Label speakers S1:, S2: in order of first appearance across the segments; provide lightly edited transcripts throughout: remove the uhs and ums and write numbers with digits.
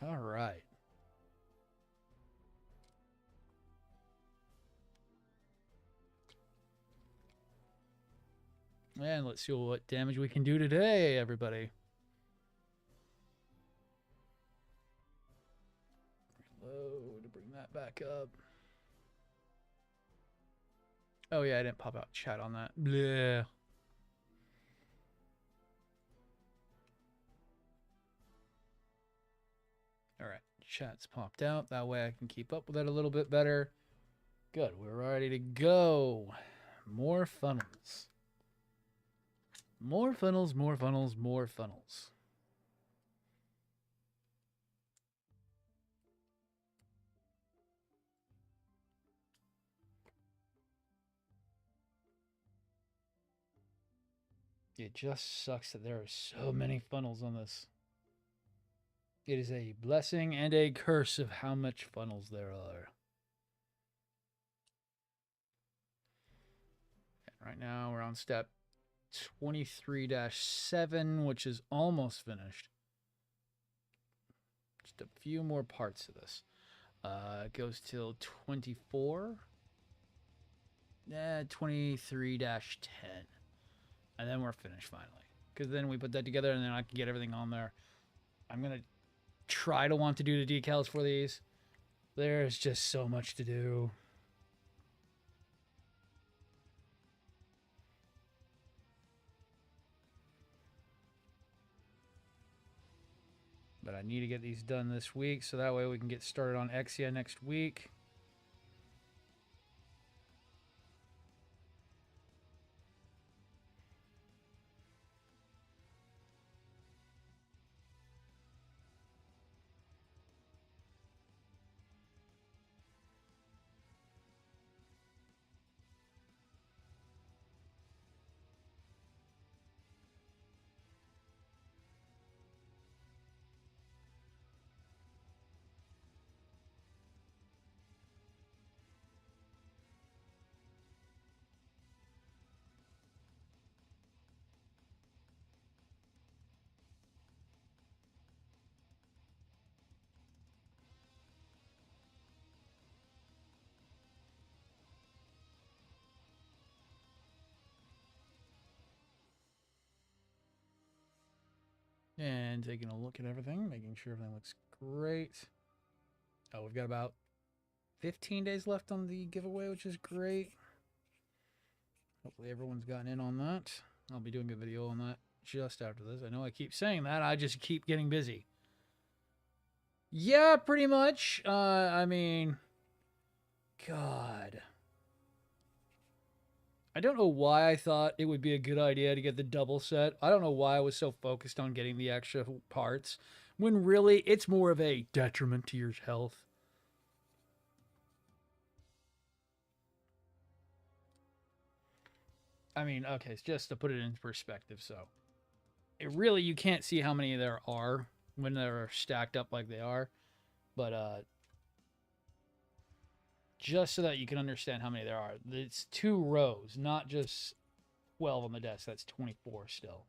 S1: All right. And let's see what damage we can do today, everybody. Reload to bring that back up. Oh, yeah, I didn't pop out chat on that. Bleh. All right, chat's popped out. That way I can keep up with it a little bit better. Good, we're ready to go. More funnels. More funnels, more funnels, more funnels. It just sucks that there are so many funnels on this. It is a blessing and a curse of how much funnels there are. And right now we're on step 23-7, which is almost finished. Just a few more parts of this. It goes till 24. 23-10. And then we're finished finally. Because then we put that together and then I can get everything on there. I'm going to try to want to do the decals for these. There's just so much to do. But I need to get these done this week so that way we can get started on Exia next week. And taking a look at everything, making sure everything looks great. Oh, we've got about 15 days left on the giveaway, which is great. Hopefully everyone's gotten in on that. I'll be doing a video on that just after this. I know I keep saying that. I just keep getting busy. Yeah, pretty much. I mean, God. I don't know why I thought it would be a good idea to get the double set. I don't know why I was so focused on getting the extra parts, when really it's more of a detriment to your health. I mean, okay, just to put it in perspective, so really you can't see how many there are when they're stacked up like they are, but just so that you can understand how many there are, it's 2 rows, not just 12 on the desk. That's 24 still,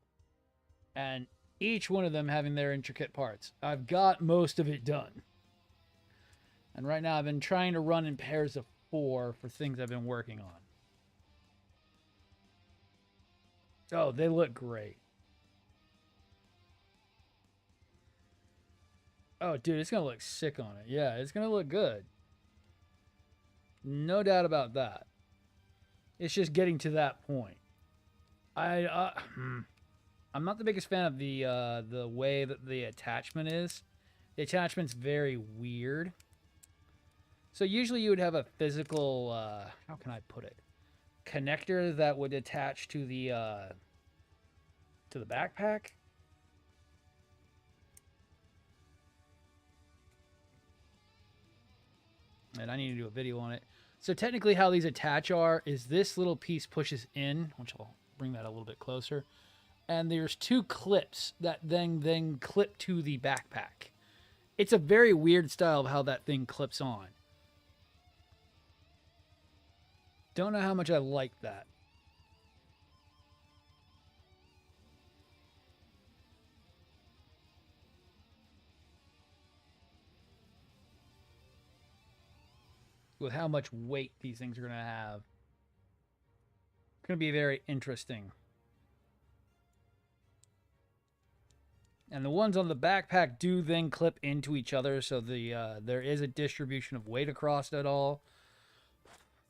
S1: and each one of them having their intricate parts. I've got most of it done, and right now I've been trying to run in pairs of 4 for things I've been working on. Oh, they look great. Oh, dude, it's going to look sick on it. Yeah, it's going to look good. No doubt about that. It's just getting to that point. I'm not the biggest fan of the way that the attachment is. The attachment's very weird. So usually you would have a physical, how can I put it? Connector that would attach to the backpack. And I need to do a video on it. So technically how these attach is this little piece pushes in, which I'll bring that a little bit closer. And there's 2 clips that then clip to the backpack. It's a very weird style of how that thing clips on. Don't know how much I like that. with how much weight these things are going to have. It's going to be very interesting. And the ones on the backpack do then clip into each other, so there is a distribution of weight across it all.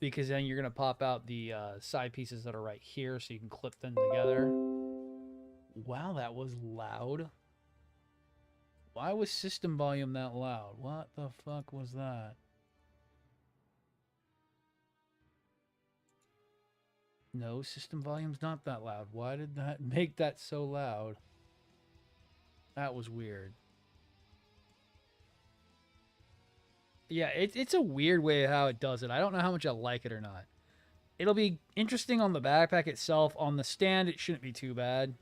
S1: Because then you're going to pop out the side pieces that are right here, so you can clip them together. Wow, that was loud. Why was system volume that loud? What the fuck was that? No, system volume's not that loud. Why did that make that so loud? That was weird. Yeah, it's a weird way how it does it. I don't know how much I like it or not. It'll be interesting on the backpack itself. On the stand, it shouldn't be too bad.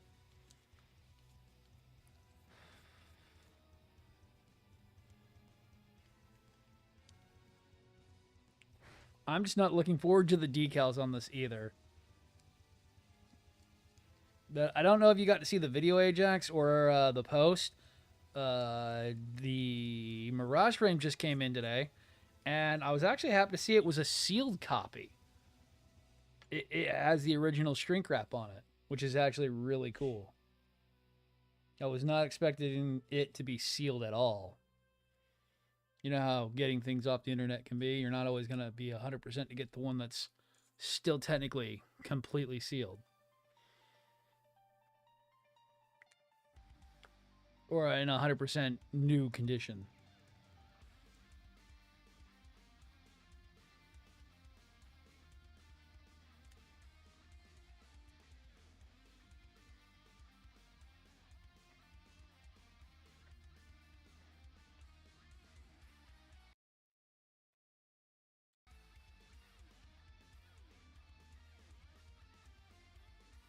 S1: I'm just not looking forward to the decals on this either. I don't know if you got to see the video, Ajax, or the post. The Mirage frame just came in today, and I was actually happy to see it was a sealed copy. It has the original shrink wrap on it, which is actually really cool. I was not expecting it to be sealed at all. You know how getting things off the internet can be? You're not always going to be 100% to get the one that's still technically completely sealed. Or in 100% new condition.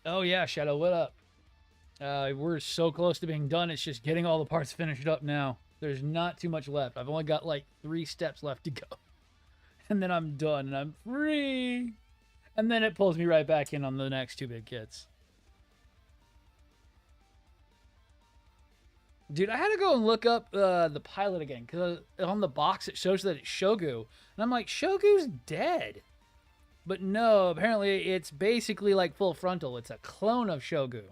S1: Oh yeah, Shadow, what up? We're so close to being done. It's just getting all the parts finished up now. There's not too much left. I've only got like 3 steps left to go. And then I'm done and I'm free. And then it pulls me right back in on the next 2 big kits. Dude, I had to go and look up the pilot again. Because on the box it shows that it's Shogu. And I'm like, Shogu's dead. But no, apparently it's basically like full frontal. It's a clone of Shogu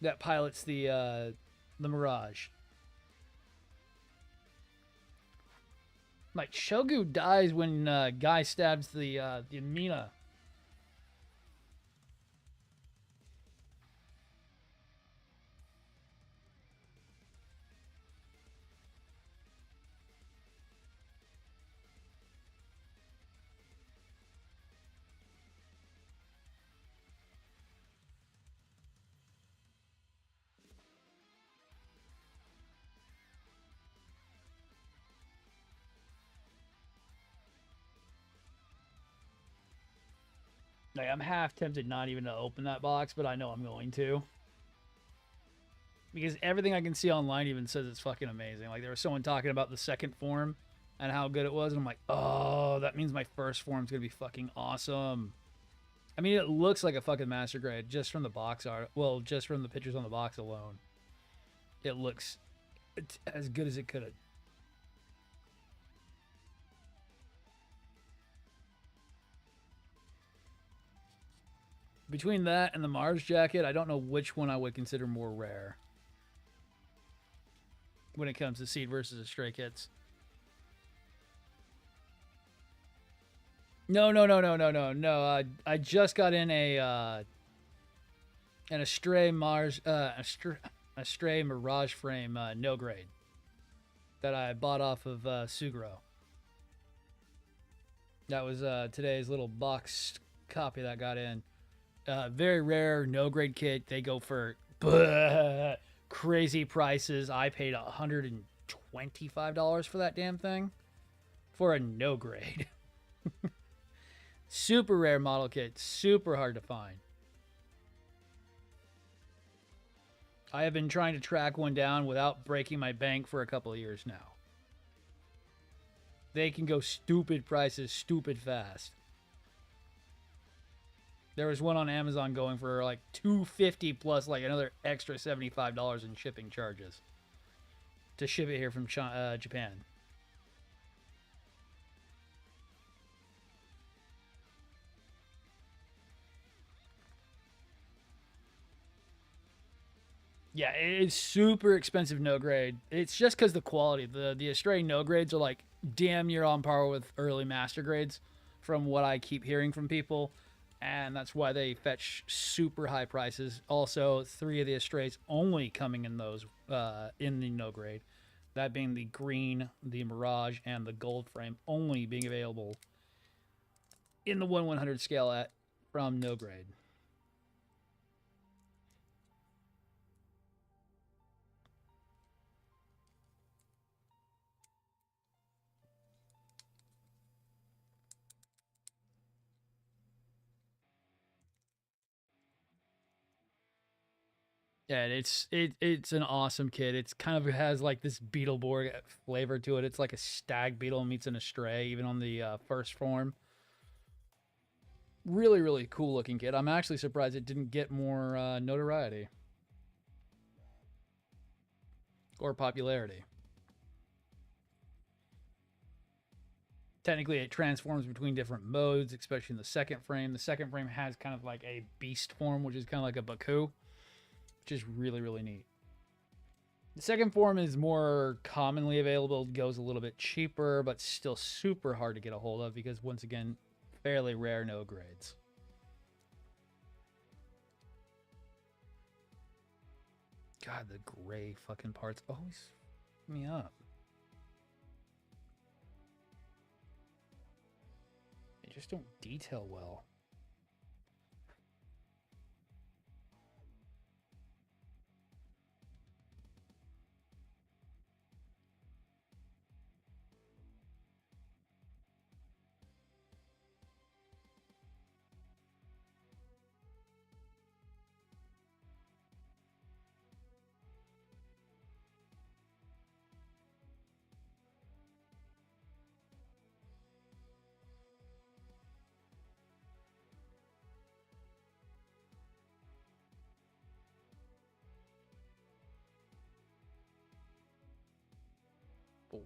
S1: that pilots the Mirage. Like, Shogu dies when Guy stabs the Mina. Like, I'm half tempted not even to open that box, but I know I'm going to. Because everything I can see online even says it's fucking amazing. Like, there was someone talking about the second form and how good it was, and I'm like, oh, that means my first form's gonna be fucking awesome. I mean, it looks like a fucking master grade just from the box art. Well, just from the pictures on the box alone. It looks as good as it could have. Between that and the Mars jacket, I don't know which one I would consider more rare when it comes to seed versus a stray kits. No. I just got in a stray Mars, a stray Mirage frame, no grade that I bought off of Sugro. That was today's little box copy that I got in. Very rare, no grade kit. They go for crazy prices. I paid $125 for that damn thing for a no grade. Super rare model kit, super hard to find. I have been trying to track one down without breaking my bank for a couple of years now. They can go stupid prices, stupid fast. There was one on Amazon going for like $250 plus like another extra $75 in shipping charges. to ship it here from Japan. Yeah, it's super expensive no grade. It's just because the quality. The Astray no grades are like damn near on par with early master grades, from what I keep hearing from people, and that's why they fetch super high prices. Also, 3 of the Astrays only coming in those in the no grade, that being the green, the Mirage, and the gold frame, only being available in the 1/100 scale at from no grade. Yeah, it's an awesome kit. It's kind of has like this Beetleborg flavor to it. It's like a stag beetle meets an astray, even on the first form. Really, really cool looking kit. I'm actually surprised it didn't get more notoriety or popularity. Technically, it transforms between different modes, especially in the second frame. The second frame has kind of like a beast form, which is kind of like a Baku, which is really, really neat. The second form is more commonly available, goes a little bit cheaper, but still super hard to get a hold of because, once again, fairly rare no grades. God, the gray fucking parts always f me up. They just don't detail well. Four.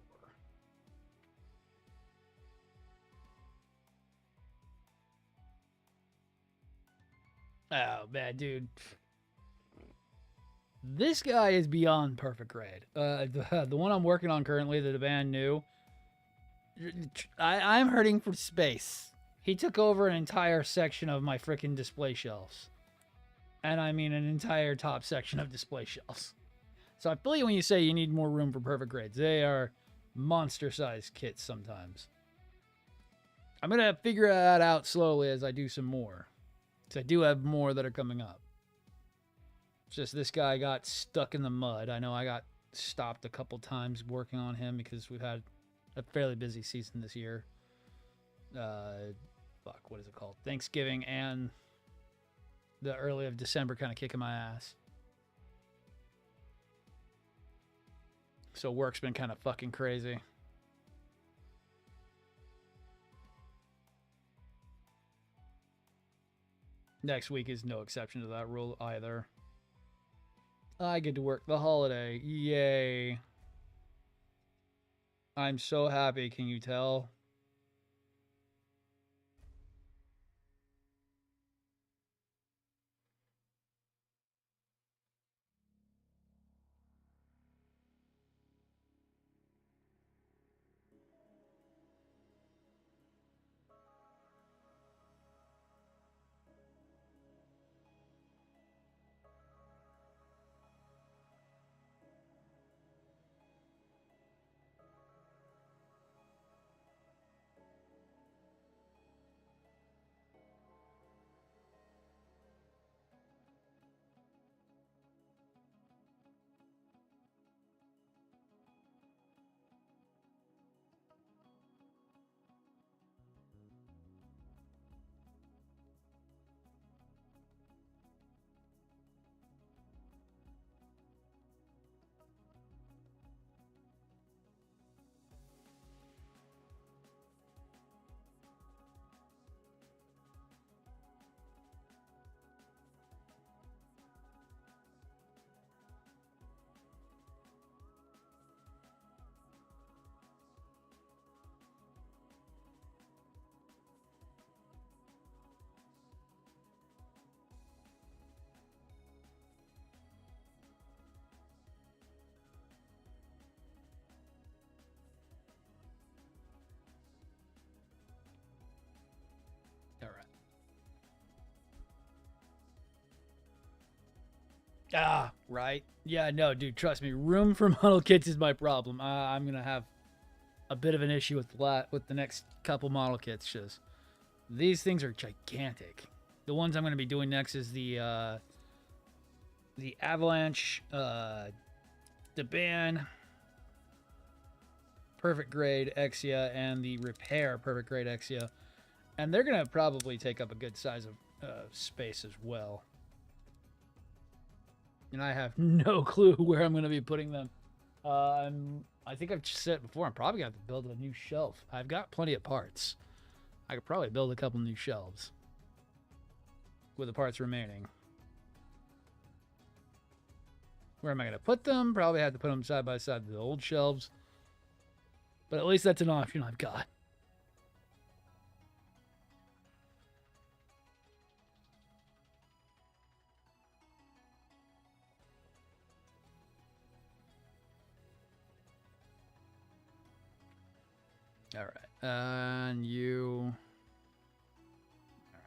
S1: Oh, man, dude. This guy is beyond perfect grade. The one I'm working on currently, the band new, I'm hurting for space. He took over an entire section of my freaking display shelves. And I mean an entire top section of display shelves. So I feel you when you say you need more room for perfect grades. They are monster-sized kits sometimes. I'm going to figure that out slowly as I do some more. Because I do have more that are coming up. It's just this guy got stuck in the mud. I know I got stopped a couple times working on him because we've had a fairly busy season this year. What is it called? Thanksgiving and the early of December kind of kicking my ass. So work's been kind of fucking crazy. Next week is no exception to that rule either. I get to work the holiday. Yay. I'm so happy, can you tell? Ah, right. Yeah, no, dude, trust me. Room for model kits is my problem. I'm gonna have a bit of an issue with the next couple model kits. Just these things are gigantic. The ones I'm gonna be doing next is the Avalanche, the Ban, Perfect Grade Exia, and the Repair Perfect Grade Exia, and they're gonna probably take up a good size of space as well. And I have no clue where I'm gonna be putting them. I think I've said before, I'm probably gonna have to build a new shelf. I've got plenty of parts. I could probably build a couple new shelves with the parts remaining. Where am I gonna put them? Probably have to put them side by side with the old shelves. But at least that's an option I've got. All right. And you... All right.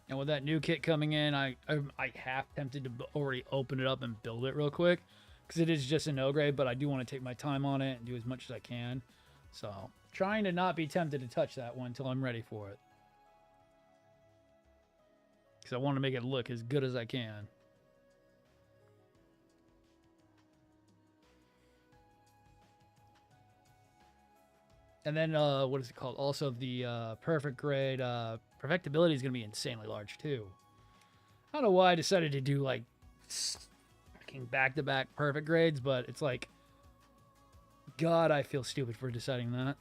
S1: And with that new kit coming in, I half tempted to already open it up and build it real quick. Because it is just a no grade, but I do want to take my time on it and do as much as I can. So, trying to not be tempted to touch that one until I'm ready for it. Because I want to make it look as good as I can. And then, what is it called? Also, the perfect grade perfectibility is going to be insanely large, too. I don't know why I decided to do, like, fucking back-to-back perfect grades, but it's like, God, I feel stupid for deciding that.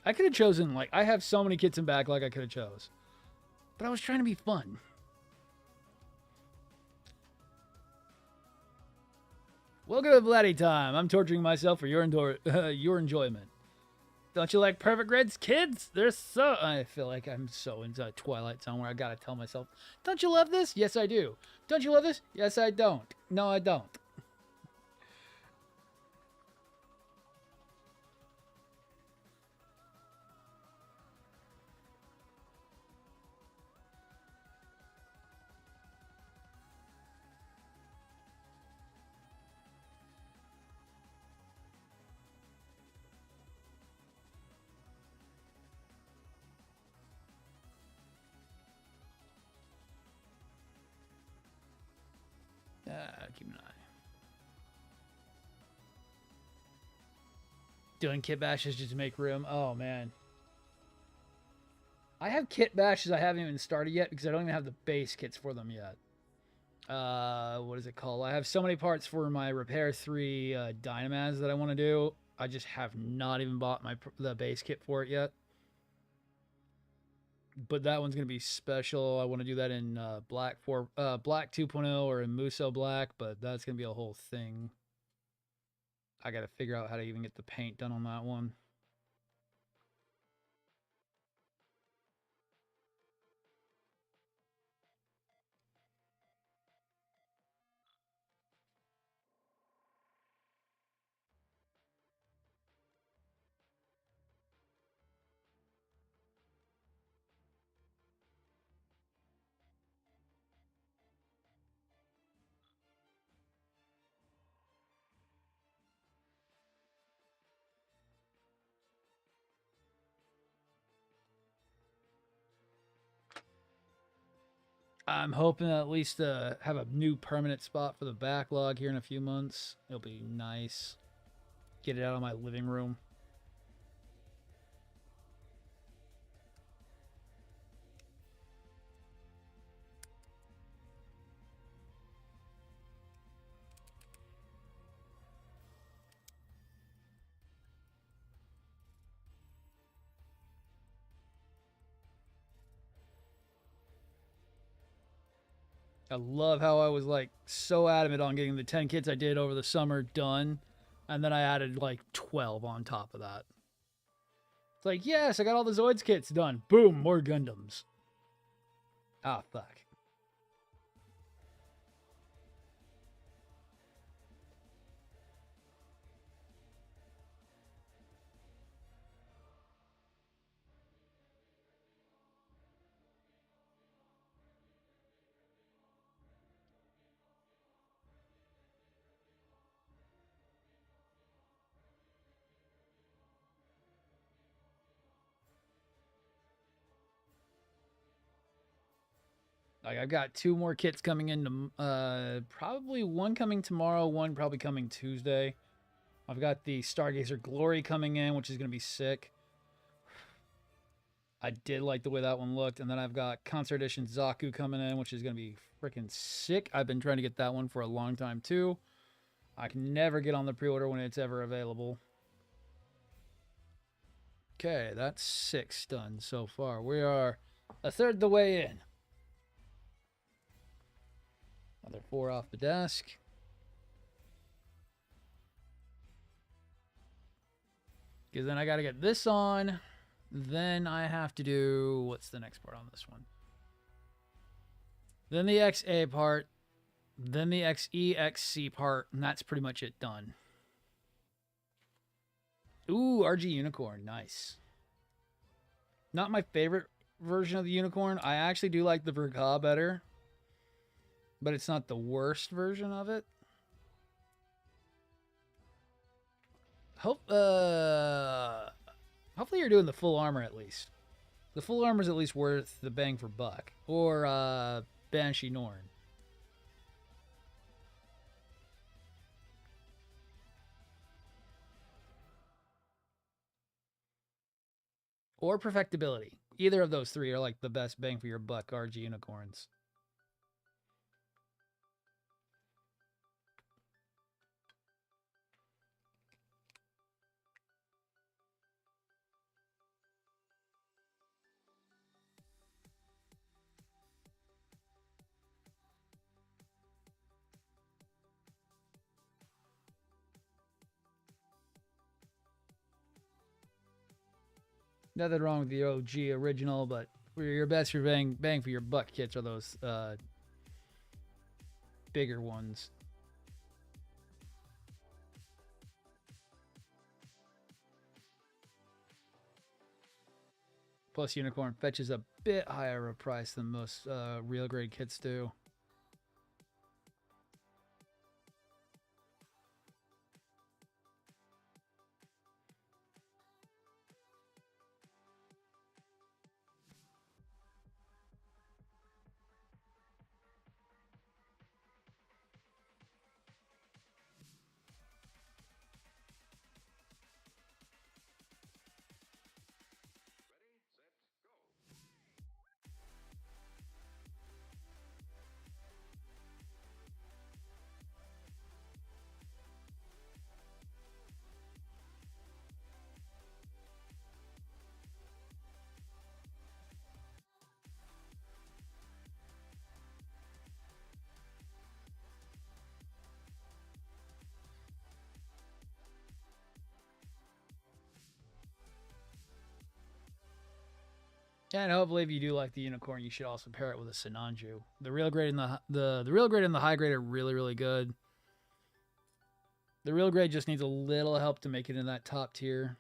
S1: I could have chosen, like, I have so many kits in backlog I could have chose. But I was trying to be fun. Welcome to Vladdy time. I'm torturing myself for your enjoyment. Don't you like perfect grades, kids? They're so... I feel like I'm so into Twilight Zone where I gotta tell myself, don't you love this? Yes, I do. Don't you love this? Yes, I don't. No, I don't. Keep an eye. Doing kit bashes just to make room. Oh, man. I have kit bashes I haven't even started yet because I don't even have the base kits for them yet. What is it called? I have so many parts for my Repair 3 Dynamaz that I want to do. I just have not even bought the base kit for it yet. But that one's going to be special. I want to do that in Black 2.0 or in Muso Black, but that's going to be a whole thing. I got to figure out how to even get the paint done on that one. I'm hoping to at least have a new permanent spot for the backlog here in a few months. It'll be nice. Get it out of my living room. I love how I was like so adamant on getting the 10 kits I did over the summer done. And then I added like 12 on top of that. It's like, yes, I got all the Zoids kits done. Boom, more Gundams. Ah, fuck. Like I've got 2 more kits coming in, probably one coming tomorrow, one probably coming Tuesday. I've got the Stargazer Glory coming in, which is going to be sick. I did like the way that one looked. And then I've got Concert Edition Zaku coming in, which is going to be freaking sick. I've been trying to get that one for a long time, too. I can never get on the pre-order when it's ever available. Okay, that's 6 done so far. We are a third the way in. Another 4 off the desk. Because then I got to get this on. Then I have to do... What's the next part on this one? Then the XA part. Then the XE, part. And that's pretty much it done. Ooh, RG Unicorn. Nice. Not my favorite version of the Unicorn. I actually do like the Verga better. But it's not the worst version of it. Hopefully you're doing the full armor at least. The full armor is at least worth the bang for buck. Or Banshee Norn. Or Perfectibility. Either of those 3 are like the best bang for your buck RG Unicorns. Nothing wrong with the OG original, but your best for bang for your buck kits are those bigger ones. Plus, Unicorn fetches a bit higher a price than most real grade kits do. And hopefully, if you do like the Unicorn, you should also pair it with a Sinanju. The real grade and the real grade and the high grade are really, really good. The real grade just needs a little help to make it in that top tier.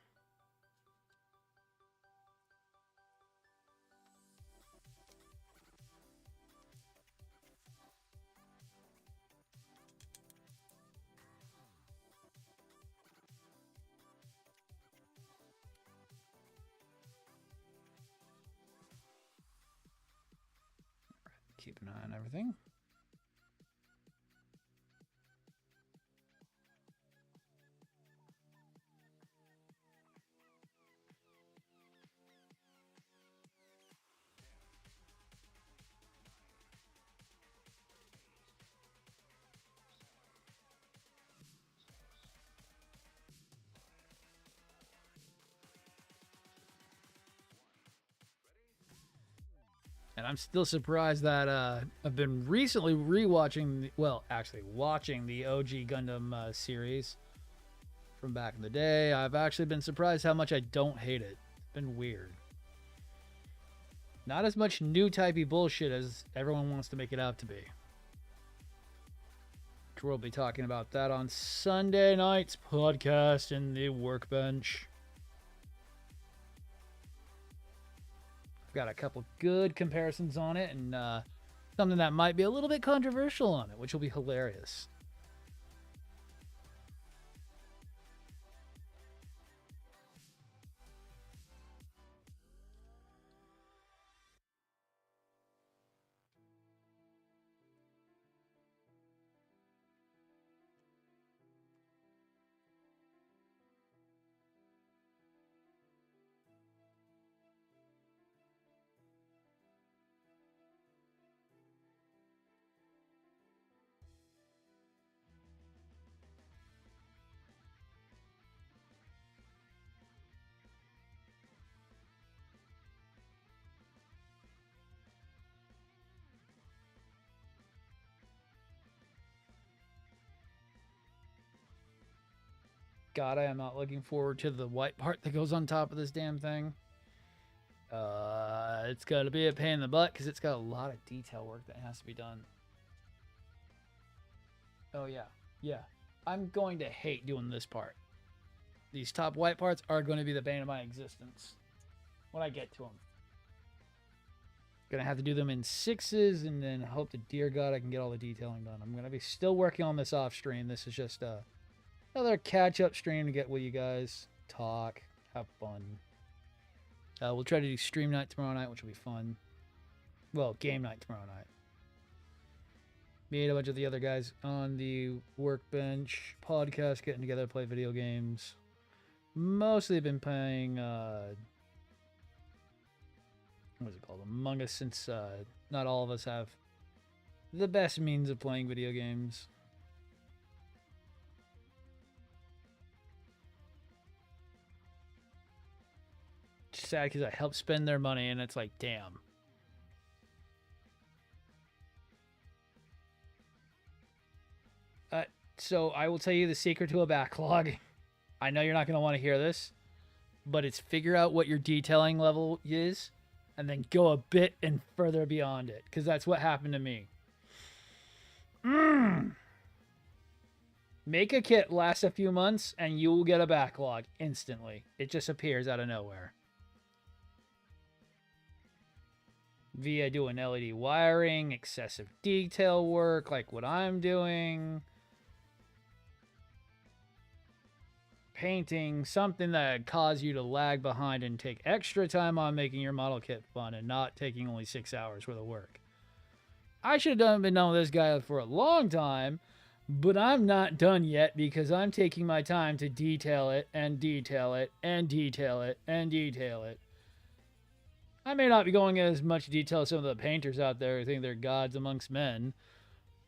S1: Keep an eye on everything. And I'm still surprised that I've been recently rewatching, actually watching the OG Gundam series from back in the day. I've actually been surprised how much I don't hate it. It's been weird. Not as much new typey bullshit as everyone wants to make it out to be. We'll be talking about that on Sunday night's podcast in the workbench. Got a couple good comparisons on it and something that might be a little bit controversial on it, which will be hilarious. God, I am not looking forward to the white part that goes on top of this damn thing. It's gonna be a pain in the butt because it's got a lot of detail work that has to be done. Oh yeah, yeah. I'm going to hate doing this part. These top white parts are going to be the bane of my existence when I get to them. Gonna have to do them in 6s and then hope to dear God I can get all the detailing done. I'm gonna be still working on this off stream. This is just another catch-up stream to get with you guys, talk, have fun. We'll try to do stream night tomorrow night, which will be fun. Well, game night tomorrow night. Me and a bunch of the other guys on the workbench podcast getting together to play video games. Mostly been playing what is it called? Among Us, since not all of us have the best means of playing video games. It's sad because I help spend their money and it's like, damn. So I will tell you the secret to a backlog. I know you're not going to want to hear this, but it's figure out what your detailing level is and then go a bit and further beyond it, because that's what happened to me. Make a kit last a few months and you will get a backlog instantly. It just appears out of nowhere. Via doing LED wiring, excessive detail work like what I'm doing, painting, something that cause you to lag behind and take extra time on making your model kit fun and not taking only 6 hours worth of work. I should have been done with this guy for a long time, but I'm not done yet because I'm taking my time to detail it and detail it and detail it and detail it. I may not be going into as much detail as some of the painters out there who think they're gods amongst men,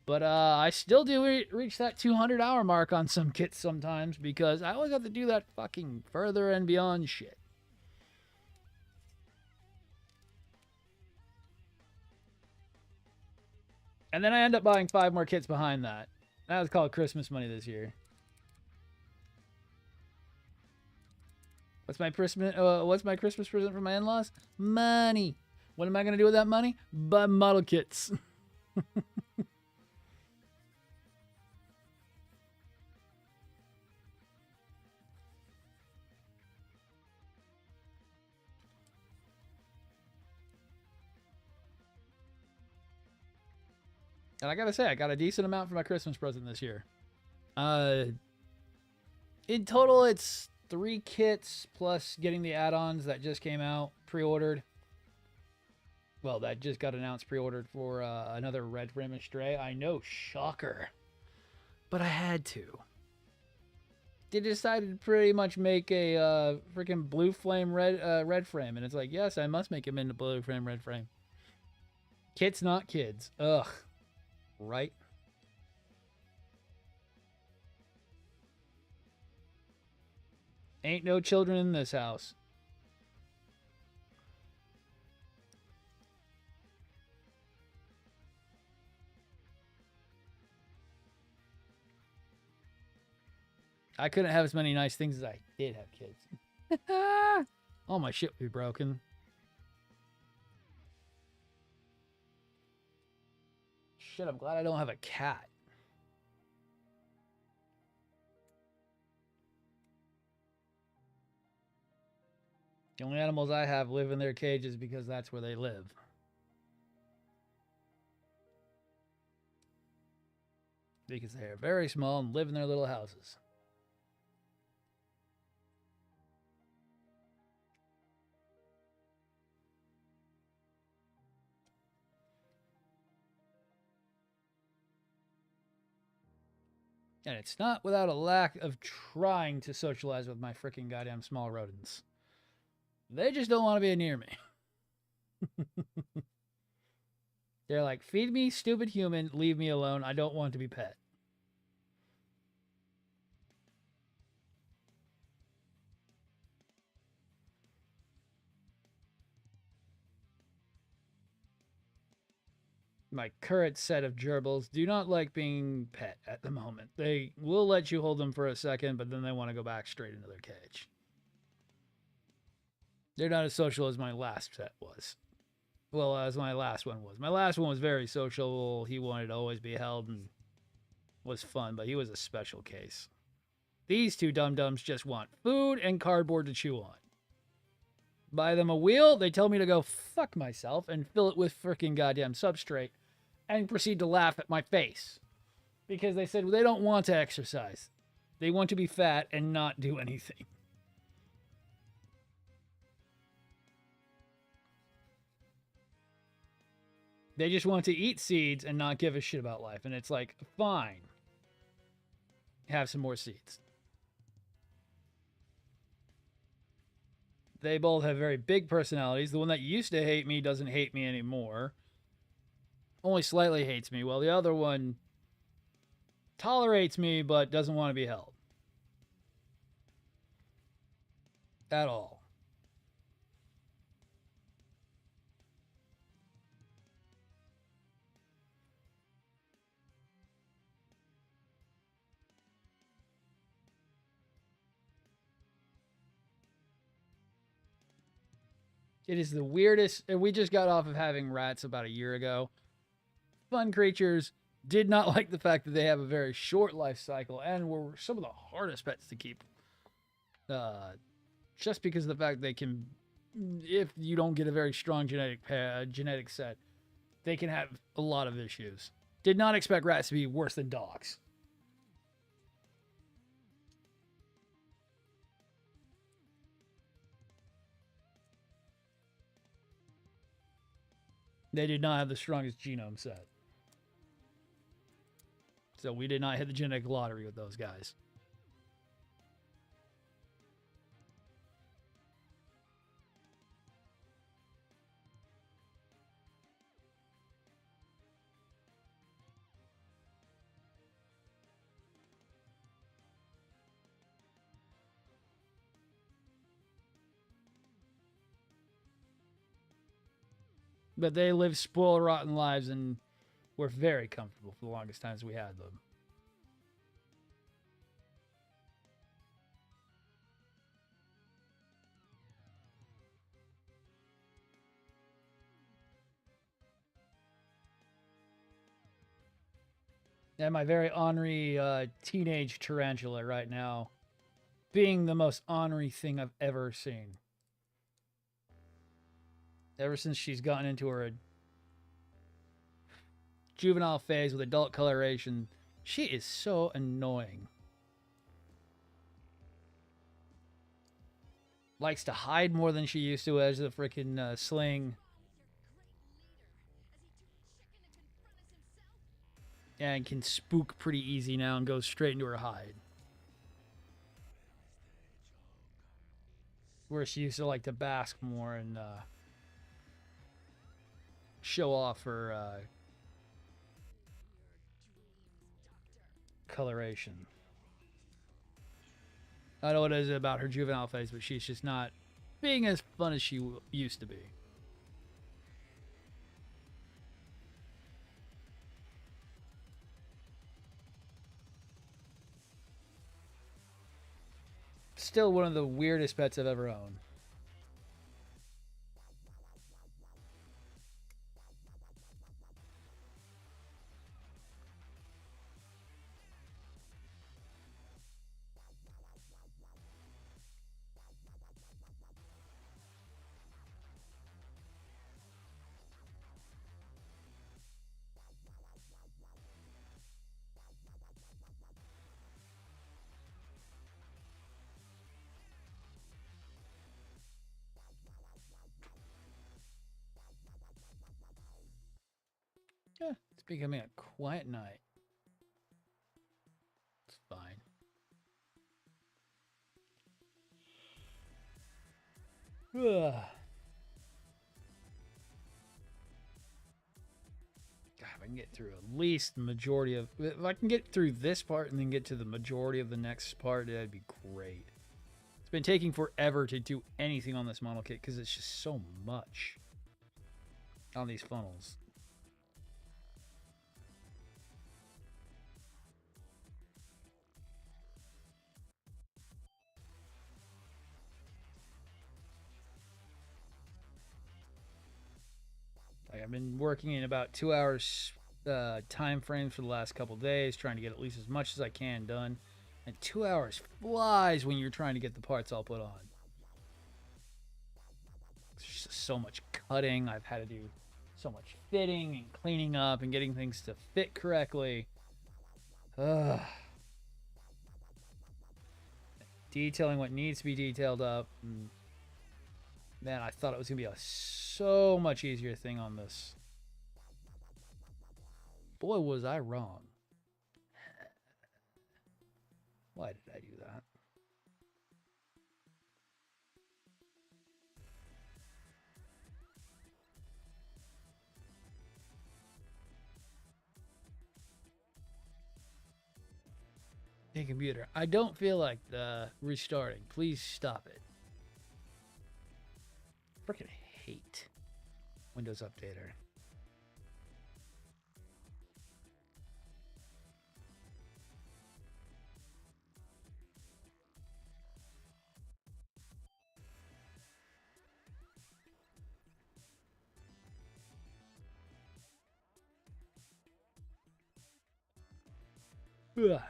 S1: but I still do reach that 200-hour mark on some kits sometimes because I always have to do that fucking further and beyond shit. And then I end up buying 5 more kits behind that. That was called Christmas money this year. What's my Christmas present from my in-laws? Money. What am I going to do with that money? Buy model kits. And I gotta say, I got a decent amount for my Christmas present this year. In total, it's 3 kits plus getting the add-ons that just came out, pre-ordered. Well, that just got announced pre-ordered for another Red Frame and Stray. I know, shocker. But I had to. They decided to pretty much make a freaking blue flame red frame. And it's like, yes, I must make him into blue frame, red frame. Kits, not kids. Ugh. Right? Ain't no children in this house. I couldn't have as many nice things as I did have kids. All my shit would be broken. Shit, I'm glad I don't have a cat. The only animals I have live in their cages because that's where they live. Because they are very small and live in their little houses. And it's not without a lack of trying to socialize with my freaking goddamn small rodents. They just don't want to be near me. They're like, feed me, stupid human, leave me alone. I don't want to be pet. My current set of gerbils do not like being pet at the moment. They will let you hold them for a second, but then they want to go back straight into their cage. They're not as social as my last pet was. Well, as my last one was. My last one was very social. He wanted to always be held and was fun, but he was a special case. These two dum-dums just want food and cardboard to chew on. Buy them a wheel, they tell me to go fuck myself and fill it with freaking goddamn substrate and proceed to laugh at my face. Because they said they don't want to exercise. They want to be fat and not do anything. They just want to eat seeds and not give a shit about life. And it's like, fine. Have some more seeds. They both have very big personalities. The one that used to hate me doesn't hate me anymore. Only slightly hates me, while the other one tolerates me but doesn't want to be held. At all. It is the weirdest. We just got off of having rats about a year ago. Fun creatures. Did not like the fact that they have a very short life cycle and were some of the hardest pets to keep. Just because of the fact they can, if you don't get a very strong genetic set, they can have a lot of issues. Did not expect rats to be worse than dogs. They did not have the strongest genome set. So we did not hit the genetic lottery with those guys. But they lived spoiled, rotten lives and were very comfortable for the longest times we had them. And my very ornery teenage tarantula right now being the most ornery thing I've ever seen. Ever since she's gotten into her juvenile phase with adult coloration, she is so annoying. Likes to hide more than she used to as a freaking sling. And can spook pretty easy now and go straight into her hide. Where she used to like to bask more and show off her coloration. I don't know what it is about her juvenile phase, but she's just not being as fun as she used to be. Still one of the weirdest pets I've ever owned. Yeah, it's becoming a quiet night. It's fine. Ugh. God, if I can get through at least the majority of... If I can get through this part and then get to the majority of the next part, that'd be great. It's been taking forever to do anything on this model kit because it's just so much on these funnels. I've been working in about 2 hours time frame for the last couple days, trying to get at least as much as I can done. And 2 hours flies when you're trying to get the parts all put on. There's just so much cutting. I've had to do so much fitting and cleaning up and getting things to fit correctly. Ugh. Detailing what needs to be detailed up. Man, I thought it was going to be a so much easier thing on this. Boy, was I wrong. Why did I do that? Hey, computer, I don't feel like restarting. Please stop it. Freaking hate Windows Updater. Ugh.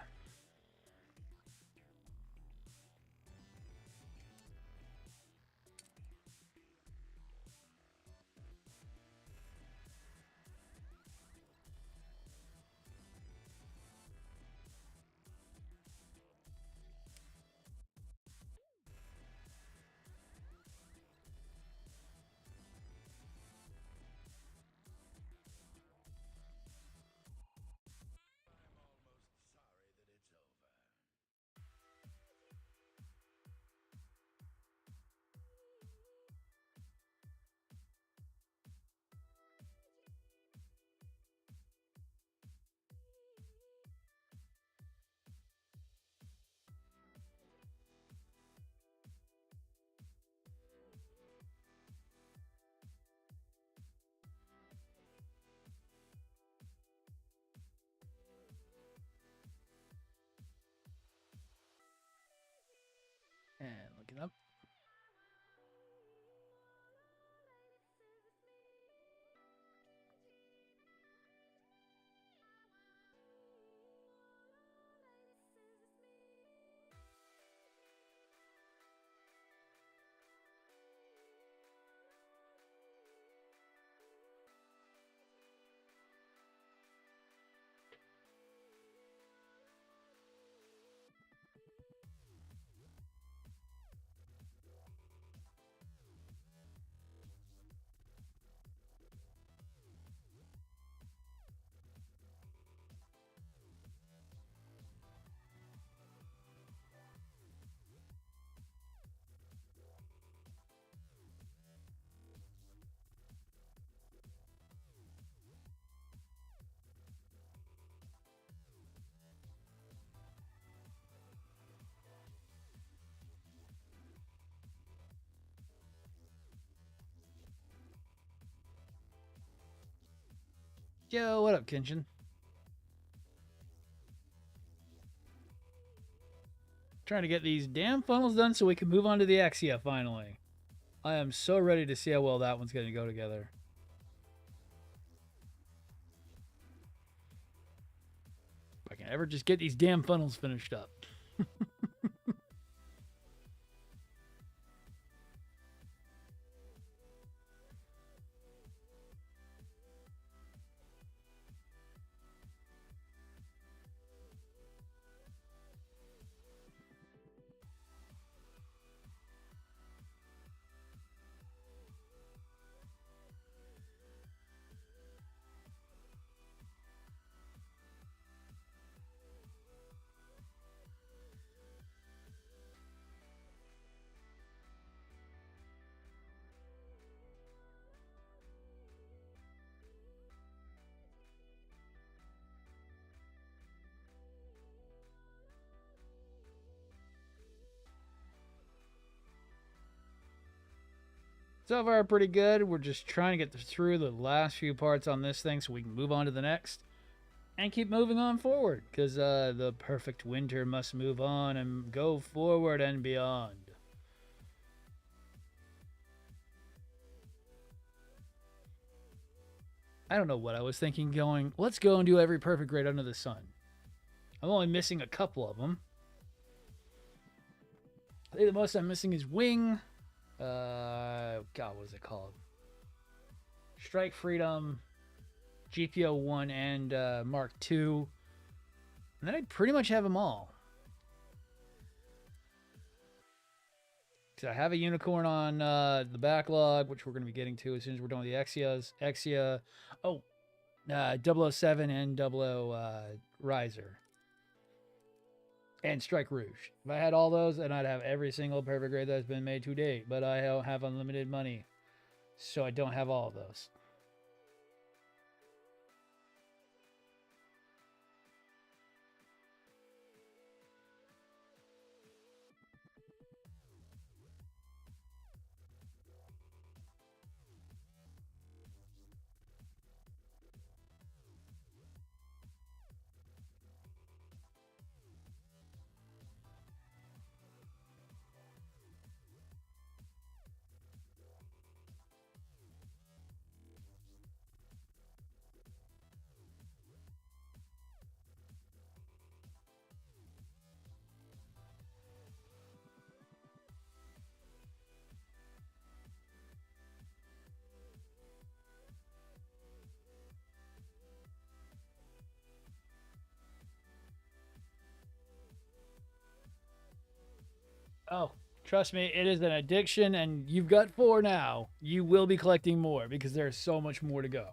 S1: And look it up. Yo, what up, Kenshin? Trying to get these damn funnels done so we can move on to the Exia finally. I am so ready to see how well that one's going to go together. If I can ever just get these damn funnels finished up. So far, pretty good. We're just trying to get through the last few parts on this thing so we can move on to the next and keep moving on forward. Because the perfect winter must move on and go forward and beyond. I don't know what I was thinking going, let's go and do every perfect grade under the sun. I'm only missing a couple of them. I think the most I'm missing is wing. God, what is it called? Strike Freedom, GPO 1, and Mark 2. And then I pretty much have them all. I have a unicorn on the backlog, which we're going to be getting to as soon as we're done with the Exias. Exia, 007 and 00 Riser. And Strike Rouge. If I had all those, then I'd have every single perfect grade that's been made to date. But I don't have unlimited money, so I don't have all of those. Oh, trust me, it is an addiction, and you've got 4 now. You will be collecting more because there's so much more to go.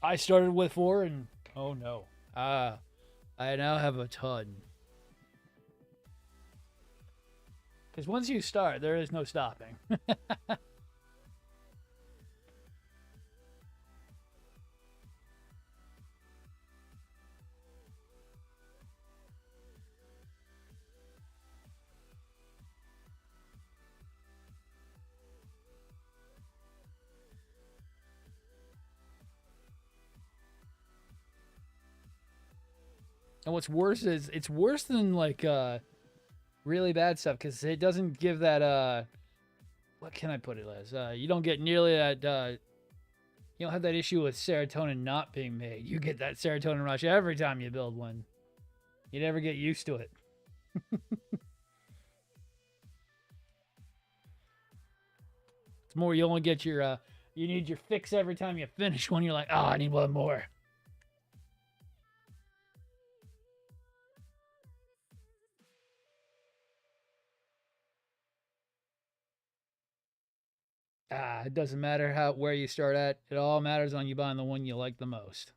S1: I started with 4, and oh no. I now have a ton. Because once you start, there is no stopping. And what's worse is it's worse than like really bad stuff because it doesn't give that what can I put it as? You don't get nearly that you don't have that issue with serotonin not being made. You get that serotonin rush every time you build one. You never get used to it. It's more you only get your you need your fix every time you finish one. You're like, oh, I need one more. It doesn't matter where you start at. It all matters on you buying the one you like the most.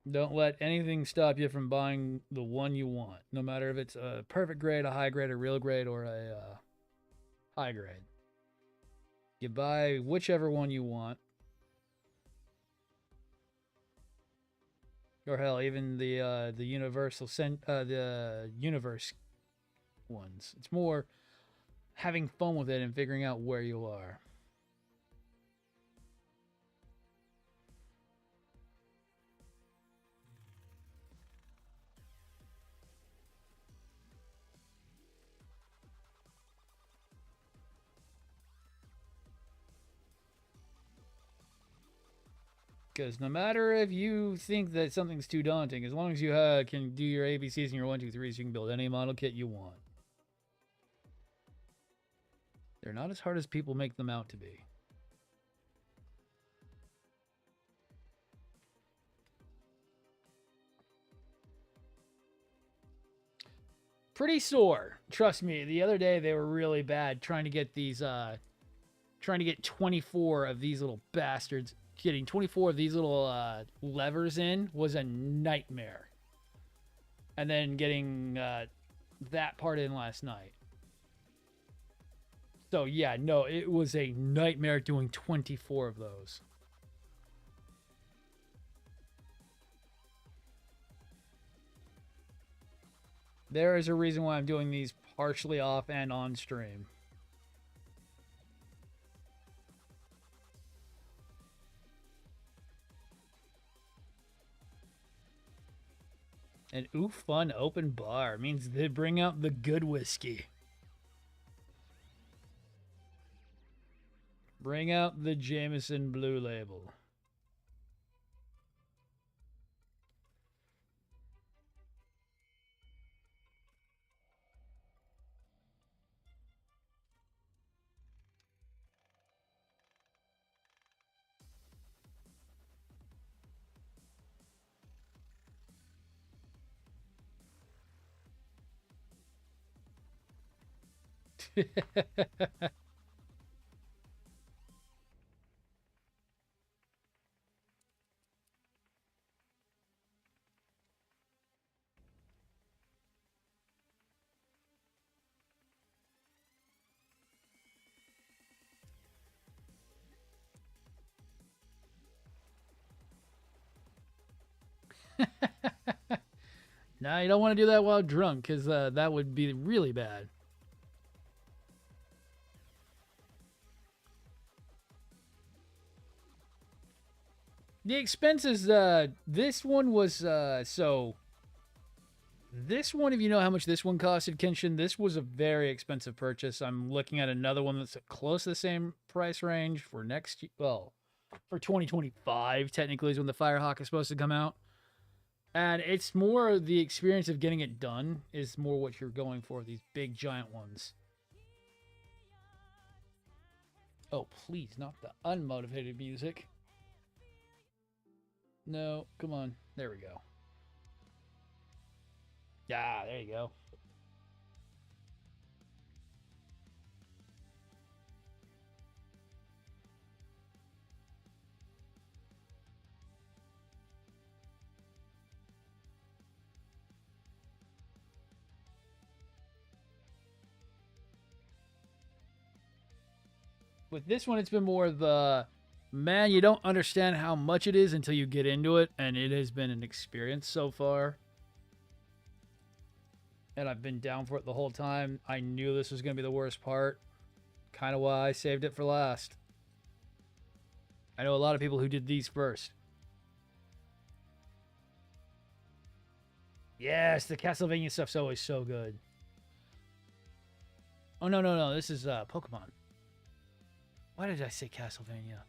S1: Don't let anything stop you from buying the one you want, no matter if it's a perfect grade, a high grade, a real grade, or a high grade. You buy whichever one you want. Or hell, even the the universe ones. It's more having fun with it and figuring out where you are. Because no matter if you think that something's too daunting, as long as you can do your ABCs and your 1, 2, 3s, you can build any model kit you want. They're not as hard as people make them out to be. Pretty sore. Trust me, the other day they were really bad trying to get these, trying to get 24 of these little bastards. Getting 24 of these little levers in was a nightmare. And then getting that part in last night. So yeah, no, it was a nightmare doing 24 of those. There is a reason why I'm doing these partially off and on stream. And ooh, fun open bar means they bring out the good whiskey. Bring out the Jameson Blue Label. Nah, you don't want to do that while drunk, because that would be really bad. The expenses, this one was, so... This one, if you know how much this one costed, Kenshin, this was a very expensive purchase. I'm looking at another one that's close to the same price range for next, well, for 2025, technically, is when the Firehawk is supposed to come out. And it's more the experience of getting it done is more what you're going for, these big, giant ones. Oh, please, not the unmotivated music. No, come on. There we go. Yeah, there you go. With this one, it's been more of the, man, you don't understand how much it is until you get into it, and it has been an experience so far. And I've been down for it the whole time. I knew this was going to be the worst part. Kind of why I saved it for last. I know a lot of people who did these first. Yes, the Castlevania stuff's always so good. Oh, no. This is Pokemon. Why did I say Castlevania?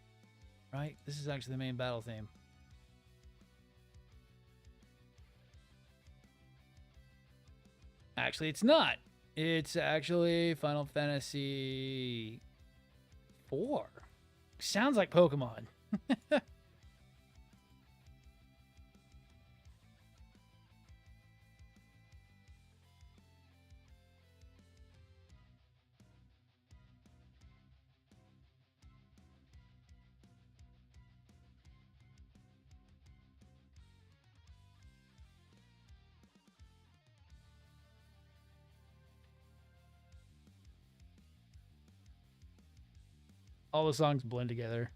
S1: Right? This is actually the main battle theme. Actually, it's not. It's actually Final Fantasy 4. Sounds like Pokemon. All the songs blend together.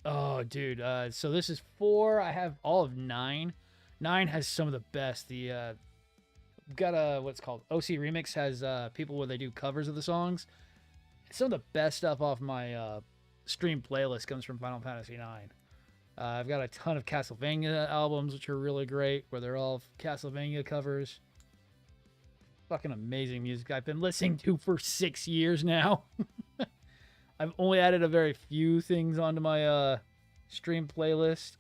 S1: Oh, dude. So this is 4. I have all of 9. 9 has some of the best. The got a what's called OC Remix has people where they do covers of the songs. Some of the best stuff off my stream playlist comes from Final Fantasy 9. I've got a ton of Castlevania albums, which are really great, where they're all Castlevania covers. Fucking amazing music I've been listening to for 6 years now. I've only added a very few things onto my stream playlist.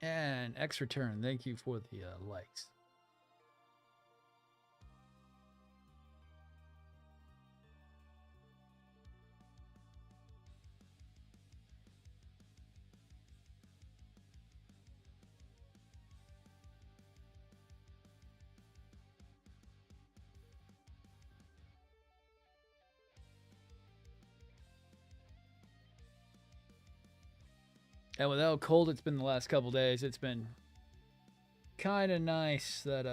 S1: And X Return, thank you for the likes. And with how cold it's been the last couple days, it's been kind of nice that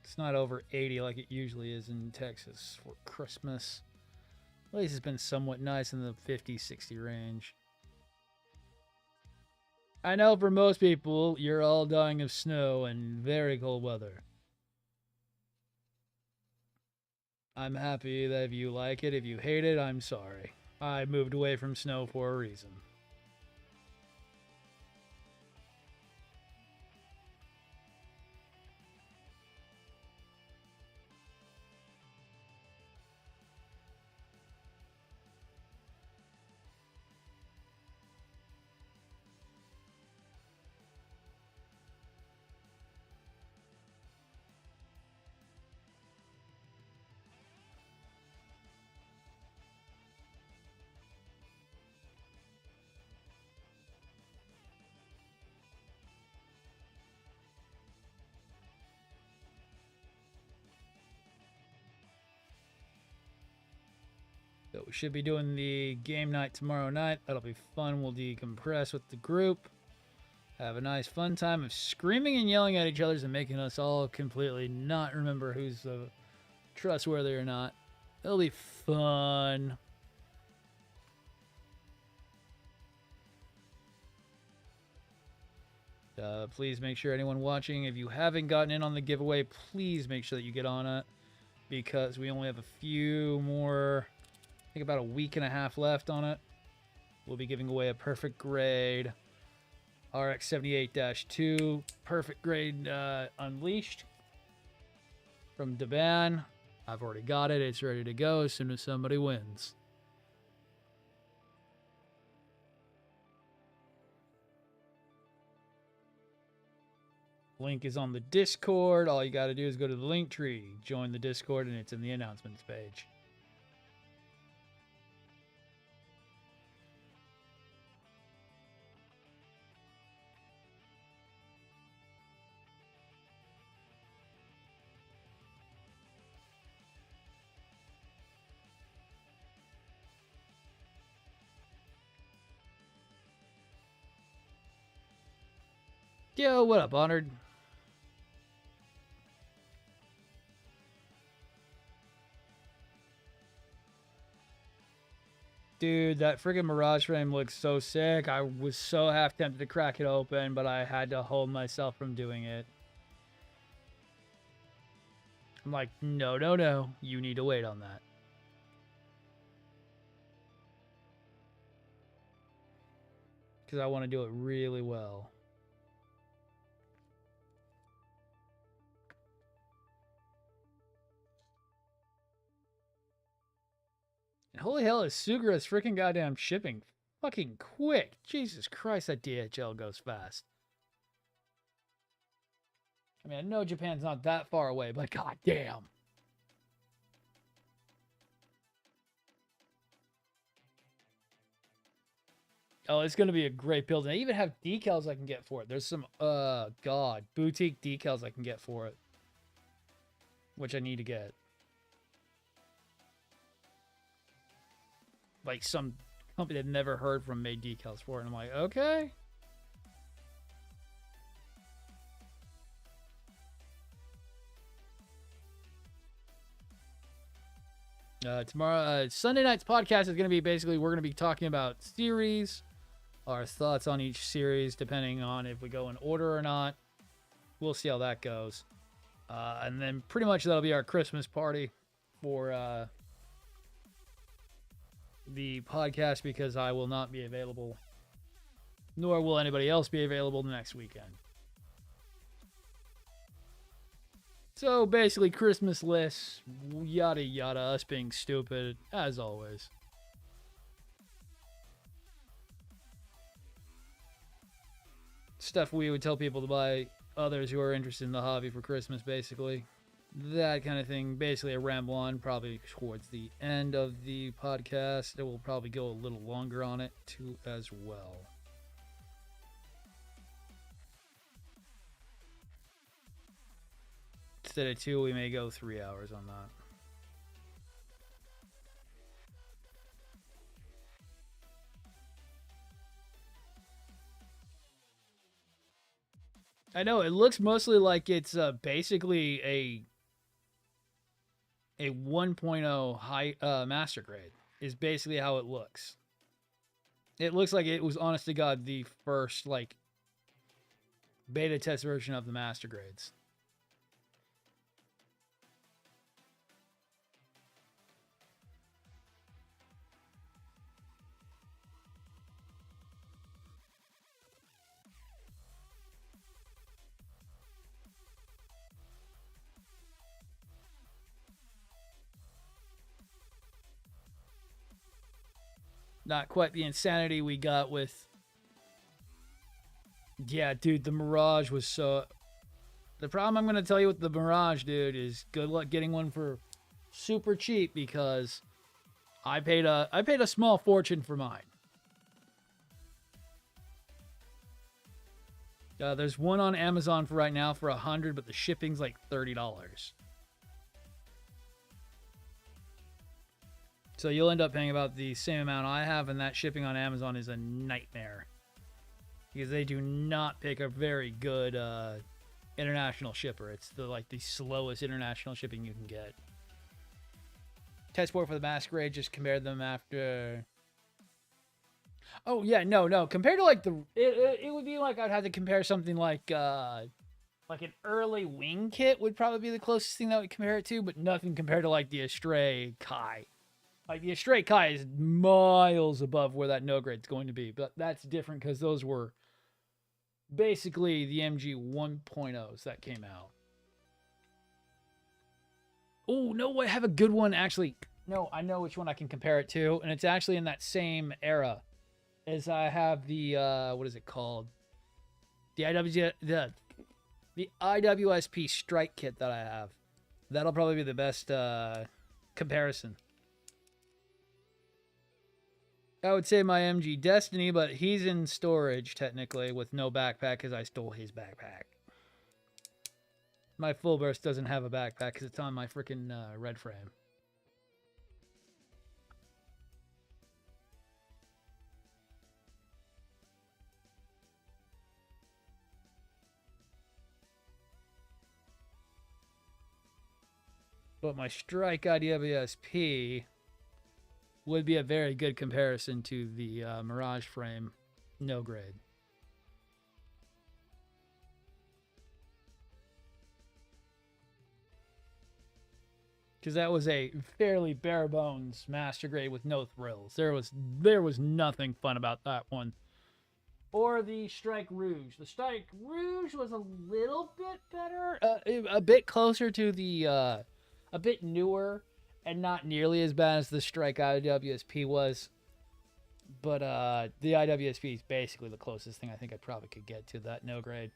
S1: it's not over 80 like it usually is in Texas for Christmas. At least it's been somewhat nice in the 50, 60 range. I know for most people, you're all dying of snow and very cold weather. I'm happy that if you like it. If you hate it, I'm sorry. I moved away from snow for a reason. So we should be doing the game night tomorrow night. That'll be fun. We'll decompress with the group. Have a nice fun time of screaming and yelling at each other and making us all completely not remember who's trustworthy or not. It'll be fun. Please make sure anyone watching, if you haven't gotten in on the giveaway, please make sure that you get on it, because we only have a few more, I think about a week and a half left on it. We'll be giving away a perfect grade RX-78-2 perfect grade Unleashed from Daban. I've already got it. It's ready to go as soon as somebody wins. Link is on the Discord. All you got to do is go to the link tree, join the Discord, and it's in the announcements page. Yo, what up, Honored? Dude, that friggin' Mirage frame looks so sick. I was so half tempted to crack it open, but I had to hold myself from doing it. I'm like, no, no, no. You need to wait on that. Because I want to do it really well. And holy hell, is Sugra's freaking goddamn shipping fucking quick. Jesus Christ, that DHL goes fast. I mean, I know Japan's not that far away, but goddamn. Oh, it's going to be a great build. And I even have decals I can get for it. There's some, boutique decals I can get for it, which I need to get. Like some company I've never heard from made decals for it. And I'm like, okay. Tomorrow, Sunday night's podcast is going to be basically, we're going to be talking about series, our thoughts on each series, depending on if we go in order or not. We'll see how that goes. And then pretty much that'll be our Christmas party for the podcast, because I will not be available, nor will anybody else be available the next weekend. So basically, Christmas lists, yada yada, us being stupid, as always. Stuff we would tell people to buy, others who are interested in the hobby for Christmas, basically. That kind of thing. Basically a ramble on, probably towards the end of the podcast. It will probably go a little longer on it, too, as well. Instead of 2, we may go 3 hours on that. I know, it looks mostly like it's basically a 1.0 high master grade is basically how it looks. It looks like it was, honest to God, the first like beta test version of the master grades. Not quite the insanity we got with... Yeah, dude, the Mirage was so... The problem I'm going to tell you with the Mirage, dude, is good luck getting one for super cheap because I paid a small fortune for mine. There's one on Amazon for right now for $100, but the shipping's like $30. So you'll end up paying about the same amount I have, and that shipping on Amazon is a nightmare because they do not pick a very good international shipper. It's the slowest international shipping you can get. Test port for the Masquerade, just compare them after. Oh yeah, no. Compared to like it would be like I'd have to compare something like an early wing kit would probably be the closest thing that would compare it to, but nothing compared to like the Astray Kai. Like the Astray Kai is miles above where that no grade's going to be, but that's different because those were basically the MG 1.0s that came out. Oh, no, I have a good one, actually. No, I know which one I can compare it to, and it's actually in that same era as I have the, what is it called? The IWSP Strike Kit that I have. That'll probably be the best comparison. I would say my MG Destiny, but he's in storage, technically, with no backpack because I stole his backpack. My full burst doesn't have a backpack because it's on my freaking red frame. But my Strike IWSP would be a very good comparison to the Mirage frame no grade. Because that was a fairly bare bones master grade with no thrills. There was nothing fun about that one. Or the Strike Rouge. The Strike Rouge was a little bit better, a bit closer to the, a bit newer, and not nearly as bad as the Strike IWSP was. But the IWSP is basically the closest thing I think I probably could get to that no grade.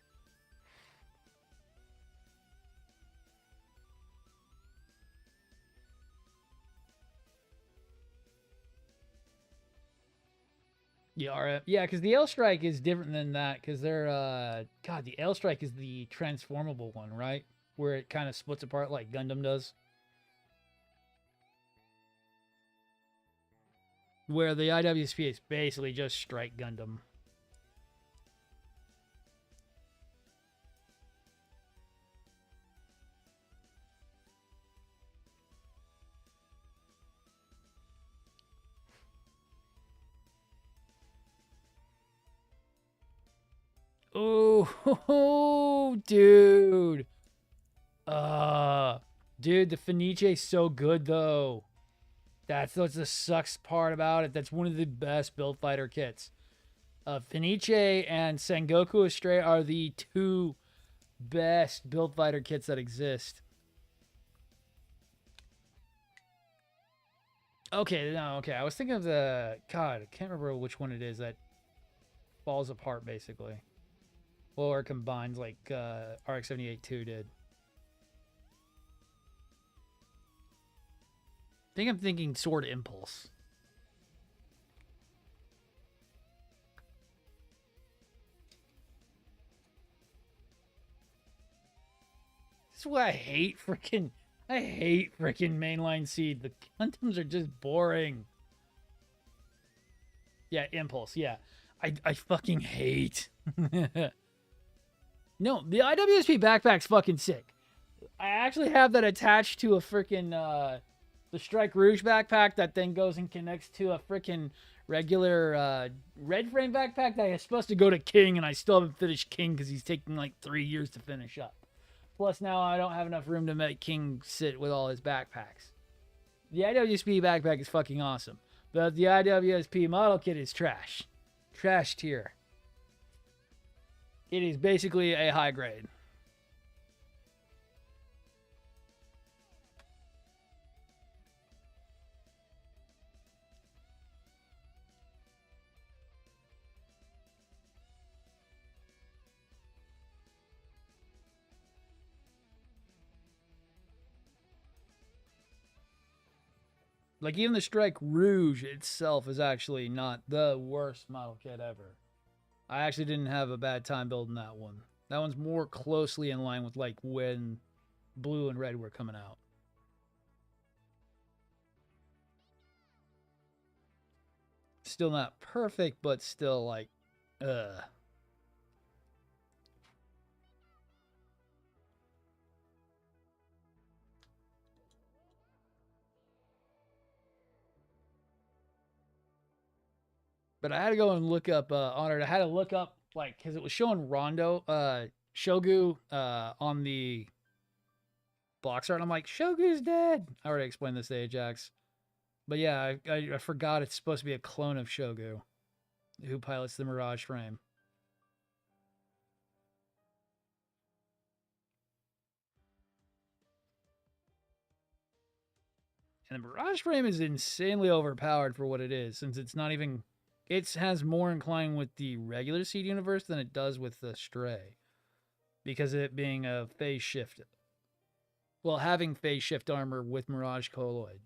S1: Yeah, because the L-Strike is different than that, because they're, God, the L-Strike is the transformable one, right? Where it kind of splits apart like Gundam does. Where the IWSP is basically just Strike Gundam. Oh, dude. Dude, the Fenice is so good, though. That's the sucks part about it. That's one of the best build fighter kits. Fenice and Sengoku Astray are the two best build fighter kits that exist. Okay, no, okay. I was thinking of the... God, I can't remember which one it is that falls apart, basically. Or combines like RX-78-2 did. I think I'm thinking Sword Impulse. This is why I hate freaking mainline Seed. The Gundams are just boring. Yeah, Impulse, yeah. I fucking hate. No, the IWSP backpack's fucking sick. I actually have that attached to a freaking the Strike Rouge backpack that then goes and connects to a freaking regular red frame backpack that is supposed to go to King, and I still haven't finished King because he's taking like 3 years to finish up. Plus now I don't have enough room to make King sit with all his backpacks. The IWSP backpack is fucking awesome, but the IWSP model kit is trash. Trash tier. It is basically a high grade. Like, even the Strike Rouge itself is actually not the worst model kit ever. I actually didn't have a bad time building that one. That one's more closely in line with, like, when blue and red were coming out. Still not perfect, but still, like, ugh. But I had to go and look up Honored. I had to look up, like, because it was showing Rondo, Shogu on the box art. And I'm like, Shogu's dead. I already explained this to Ajax. But yeah, I forgot it's supposed to be a clone of Shogu who pilots the Mirage frame. And the Mirage frame is insanely overpowered for what it is, since it's not even. It has more incline with the regular Seed universe than it does with the Stray. Because of it being a phase shift. Well, having phase shift armor with Mirage Colloid.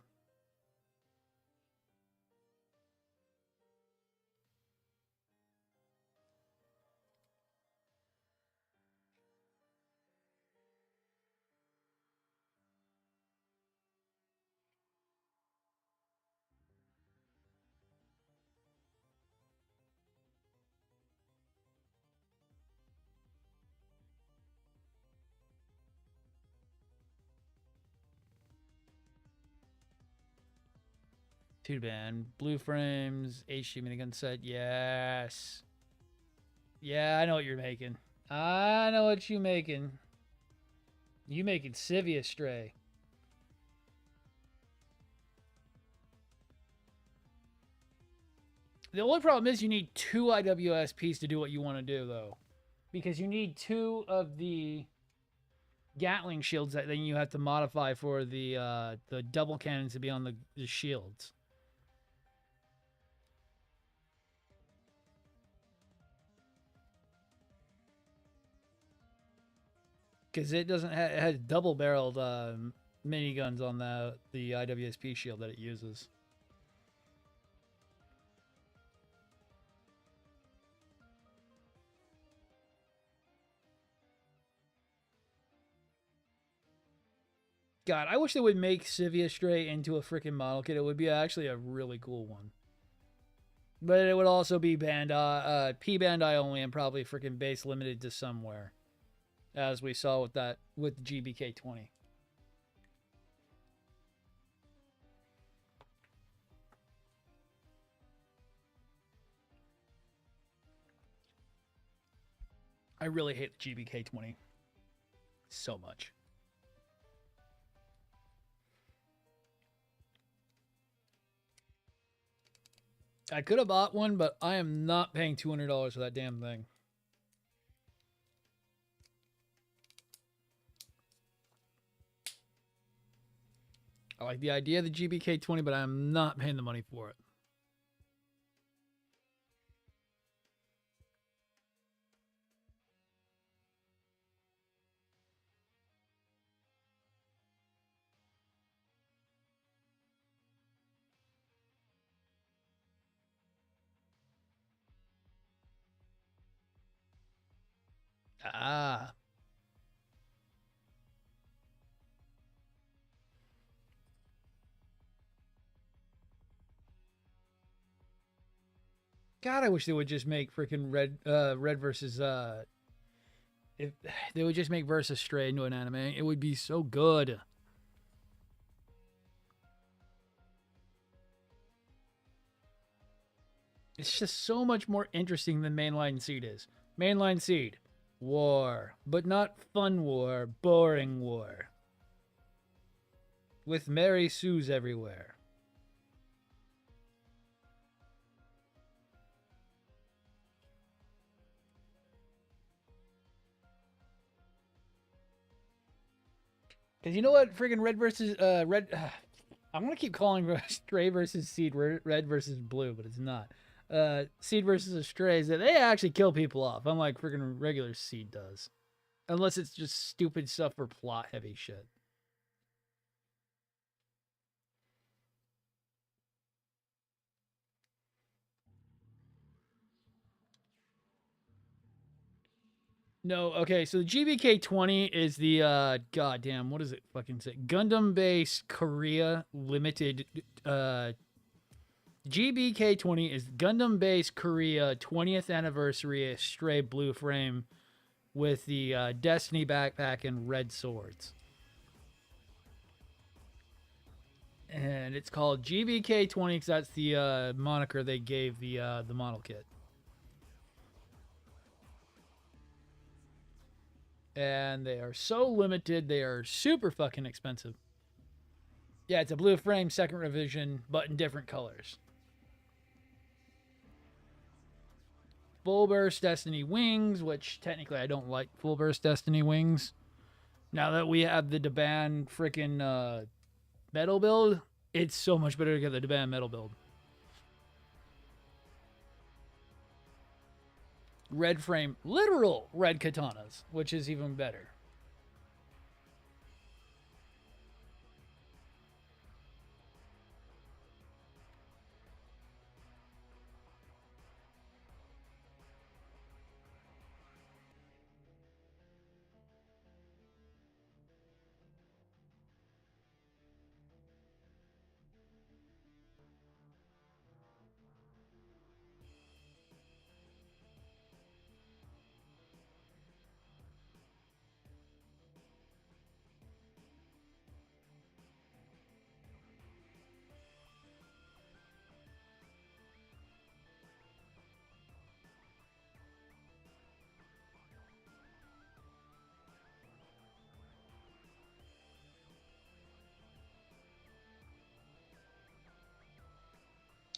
S1: Too bad. Blue frames, HG minigun set. Yes. Yeah, I know what you're making. I know what you making. You making Civia Stray. The only problem is you need 2 IWSPs to do what you want to do, though. Because you need 2 of the Gatling shields that then you have to modify for the double cannons to be on the shields. Because it doesn't it has double-barreled miniguns on the IWSP shield that it uses. God, I wish they would make Civia Stray into a freaking model kit. It would be actually a really cool one. But it would also be P Bandai only and probably freaking base limited to somewhere. As we saw with GBK20. I really hate the GBK20 so much. I could have bought one, but I am not paying $200 for that damn thing. I like the idea of the GBK20, but I'm not paying the money for it. Ah. God, I wish they would just make freaking red versus if they would just make Versus Stray into an anime, it would be so good. It's just so much more interesting than Mainline Seed is. Mainline Seed, war, but not fun war, boring war. With Mary Sues everywhere. Because you know what? Friggin' Red versus Red. I'm gonna keep calling Stray versus Seed Red versus Blue, but it's not. Seed versus Strays. They actually kill people off, unlike friggin' regular Seed does. Unless it's just stupid stuff for plot heavy shit. No, okay, so the GBK-20 is the goddamn, what does it fucking say? Gundam Base Korea Limited GBK-20 is Gundam Base Korea 20th anniversary stray blue frame with the Destiny backpack and red swords. And it's called GBK-20 because that's the moniker they gave the model kit. And they are so limited, they are super fucking expensive. Yeah, it's a blue frame, second revision, but in different colors. Full burst Destiny wings, which technically I don't like full burst Destiny wings. Now that we have the Daban freaking metal build, it's so much better to get the Daban metal build. Red frame, literal red katanas, which is even better.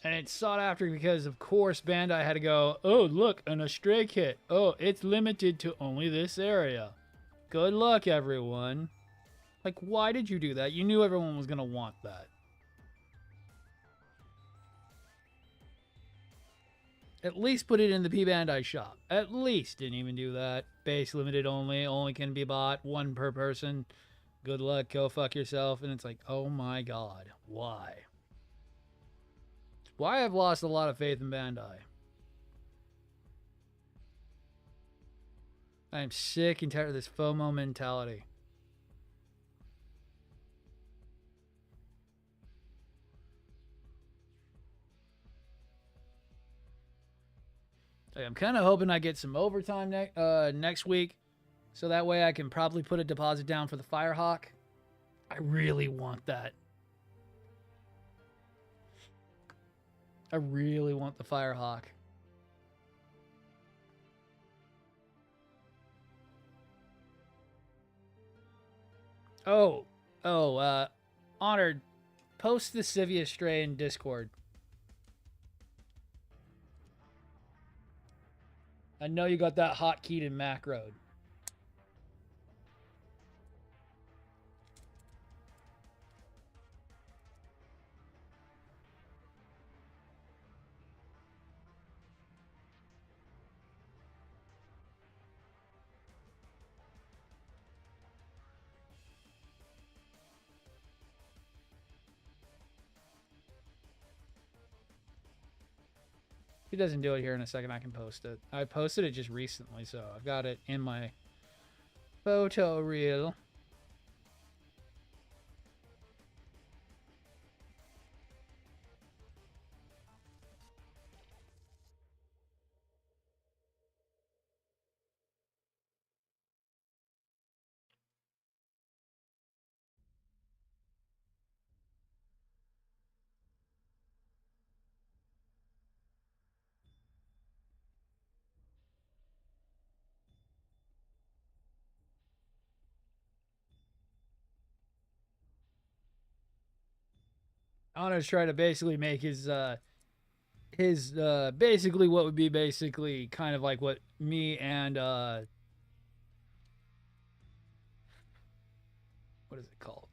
S1: And it's sought after because, of course, Bandai had to go, oh, look, an Astray kit. Oh, it's limited to only this area. Good luck, everyone. Like, why did you do that? You knew everyone was going to want that. At least put it in the P Bandai shop. At least. Didn't even do that. Base limited only. Only can be bought. One per person. Good luck. Go fuck yourself. And it's like, oh my god. Why? Why I've lost a lot of faith in Bandai. I'm sick and tired of this FOMO mentality. Like, I'm kind of hoping I get some overtime next week, so that way I can probably put a deposit down for the Firehawk. I really want that. I really want the Firehawk. Honored, post the Civia Stray in Discord. I know you got that hotkeyed in macroed. If he doesn't do it here in a second, I can post it. I posted it just recently, so I've got it in my photo reel. Honor's trying to basically make his basically what would be basically kind of like what me and what is it called?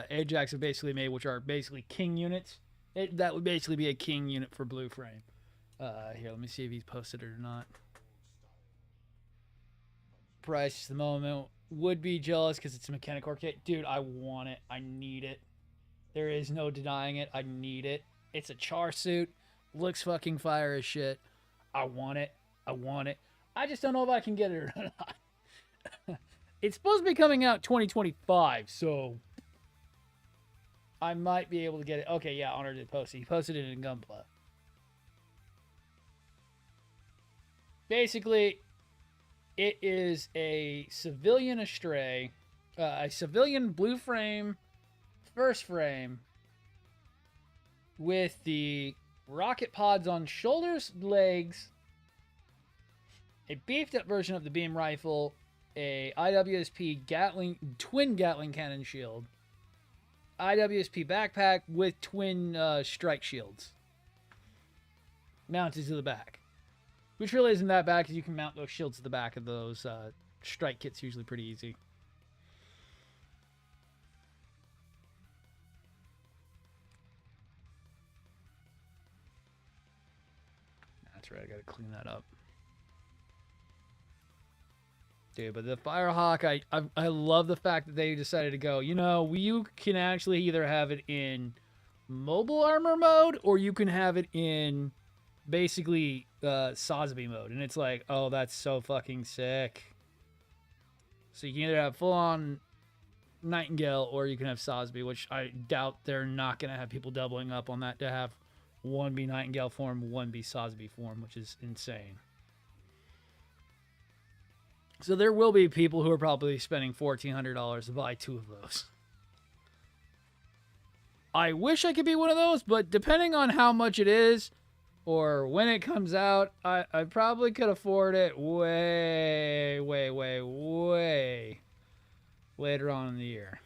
S1: Ajax have basically made, which are basically king units. That would basically be a king unit for Blue Frame. Here, let me see if he's posted it or not. Price at the moment would be jealous because it's a mechanic core kit. Dude, I want it. I need it. There is no denying it. I need it. It's a char suit. Looks fucking fire as shit. I want it. I want it. I just don't know if I can get it or not. It's supposed to be coming out 2025, so I might be able to get it. Okay, yeah, Honor did post it. He posted it in Gunpla. Basically, it is a civilian Astray, a civilian blue frame, first frame, with the rocket pods on shoulders, legs, a beefed up version of the beam rifle, a IWSP twin Gatling cannon shield, IWSP backpack with twin strike shields mounted to the back. Which really isn't that bad because you can mount those shields to the back of those strike kits usually pretty easy. That's right, I gotta clean that up. Dude, but the Firehawk, I love the fact that they decided to go, you know, you can actually either have it in mobile armor mode or you can have it in basically Sosby mode. And it's like, oh, that's so fucking sick. So you can either have full-on Nightingale or you can have Sosby, which I doubt they're not going to have people doubling up on that to have one be Nightingale form, one be Sosby form, which is insane. So there will be people who are probably spending $1,400 to buy two of those. I wish I could be one of those, but depending on how much it is or when it comes out, I probably could afford it way later on in the year.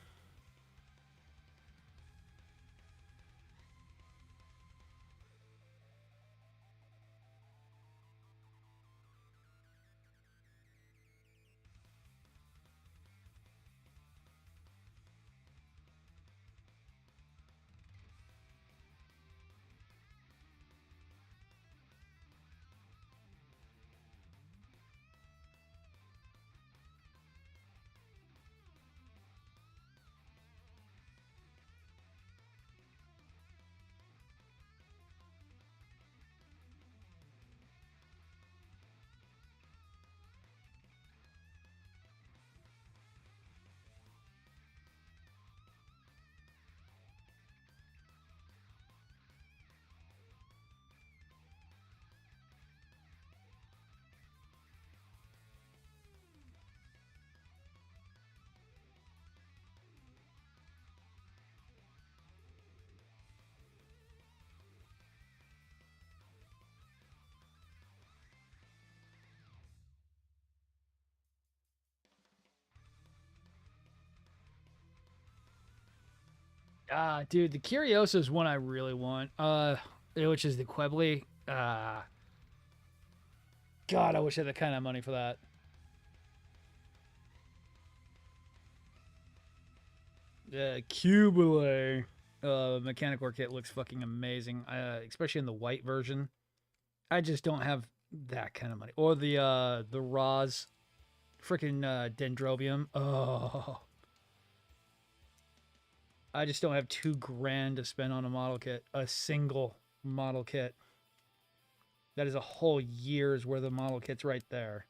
S1: Dude, the Curiosa is one I really want. Which is the Quebly. God, I wish I had the kind of money for that. The Cubile mechanic core kit looks fucking amazing, especially in the white version. I just don't have that kind of money. Or the Roz freaking Dendrobium. Oh. I just don't have $2,000 to spend on a model kit. A single model kit. That is a whole year's worth of model kits right there.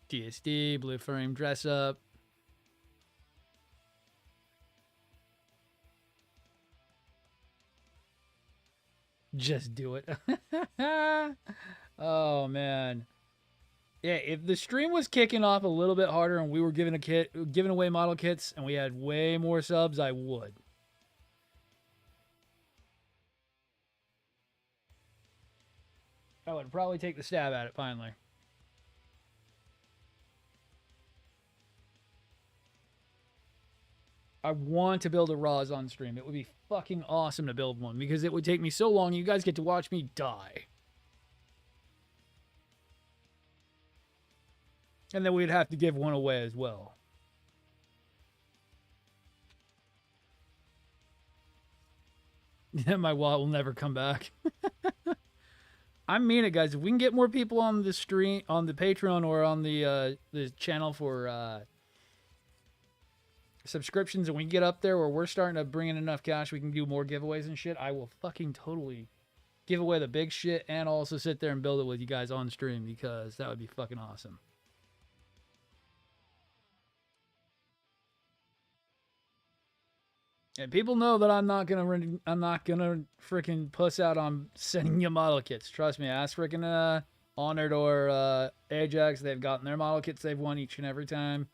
S1: DSD, blue frame dress up. Just do it. Oh man. Yeah, if the stream was kicking off a little bit harder and we were giving away model kits and we had way more subs, I would. I would probably take the stab at it finally. I want to build a Roz on stream. It would be fucking awesome to build one because it would take me so long. You guys get to watch me die. And then we'd have to give one away as well. My wallet will never come back. I mean it, guys. If we can get more people on the stream, on the Patreon, or on the channel for subscriptions, and we get up there where we're starting to bring in enough cash we can do more giveaways and shit, I will fucking totally give away the big shit and also sit there and build it with you guys on stream, because that would be fucking awesome. And people know that I'm not gonna freaking puss out on sending you model kits. Trust me, ask freaking Honored or Ajax. They've gotten their model kits. They've won each and every time.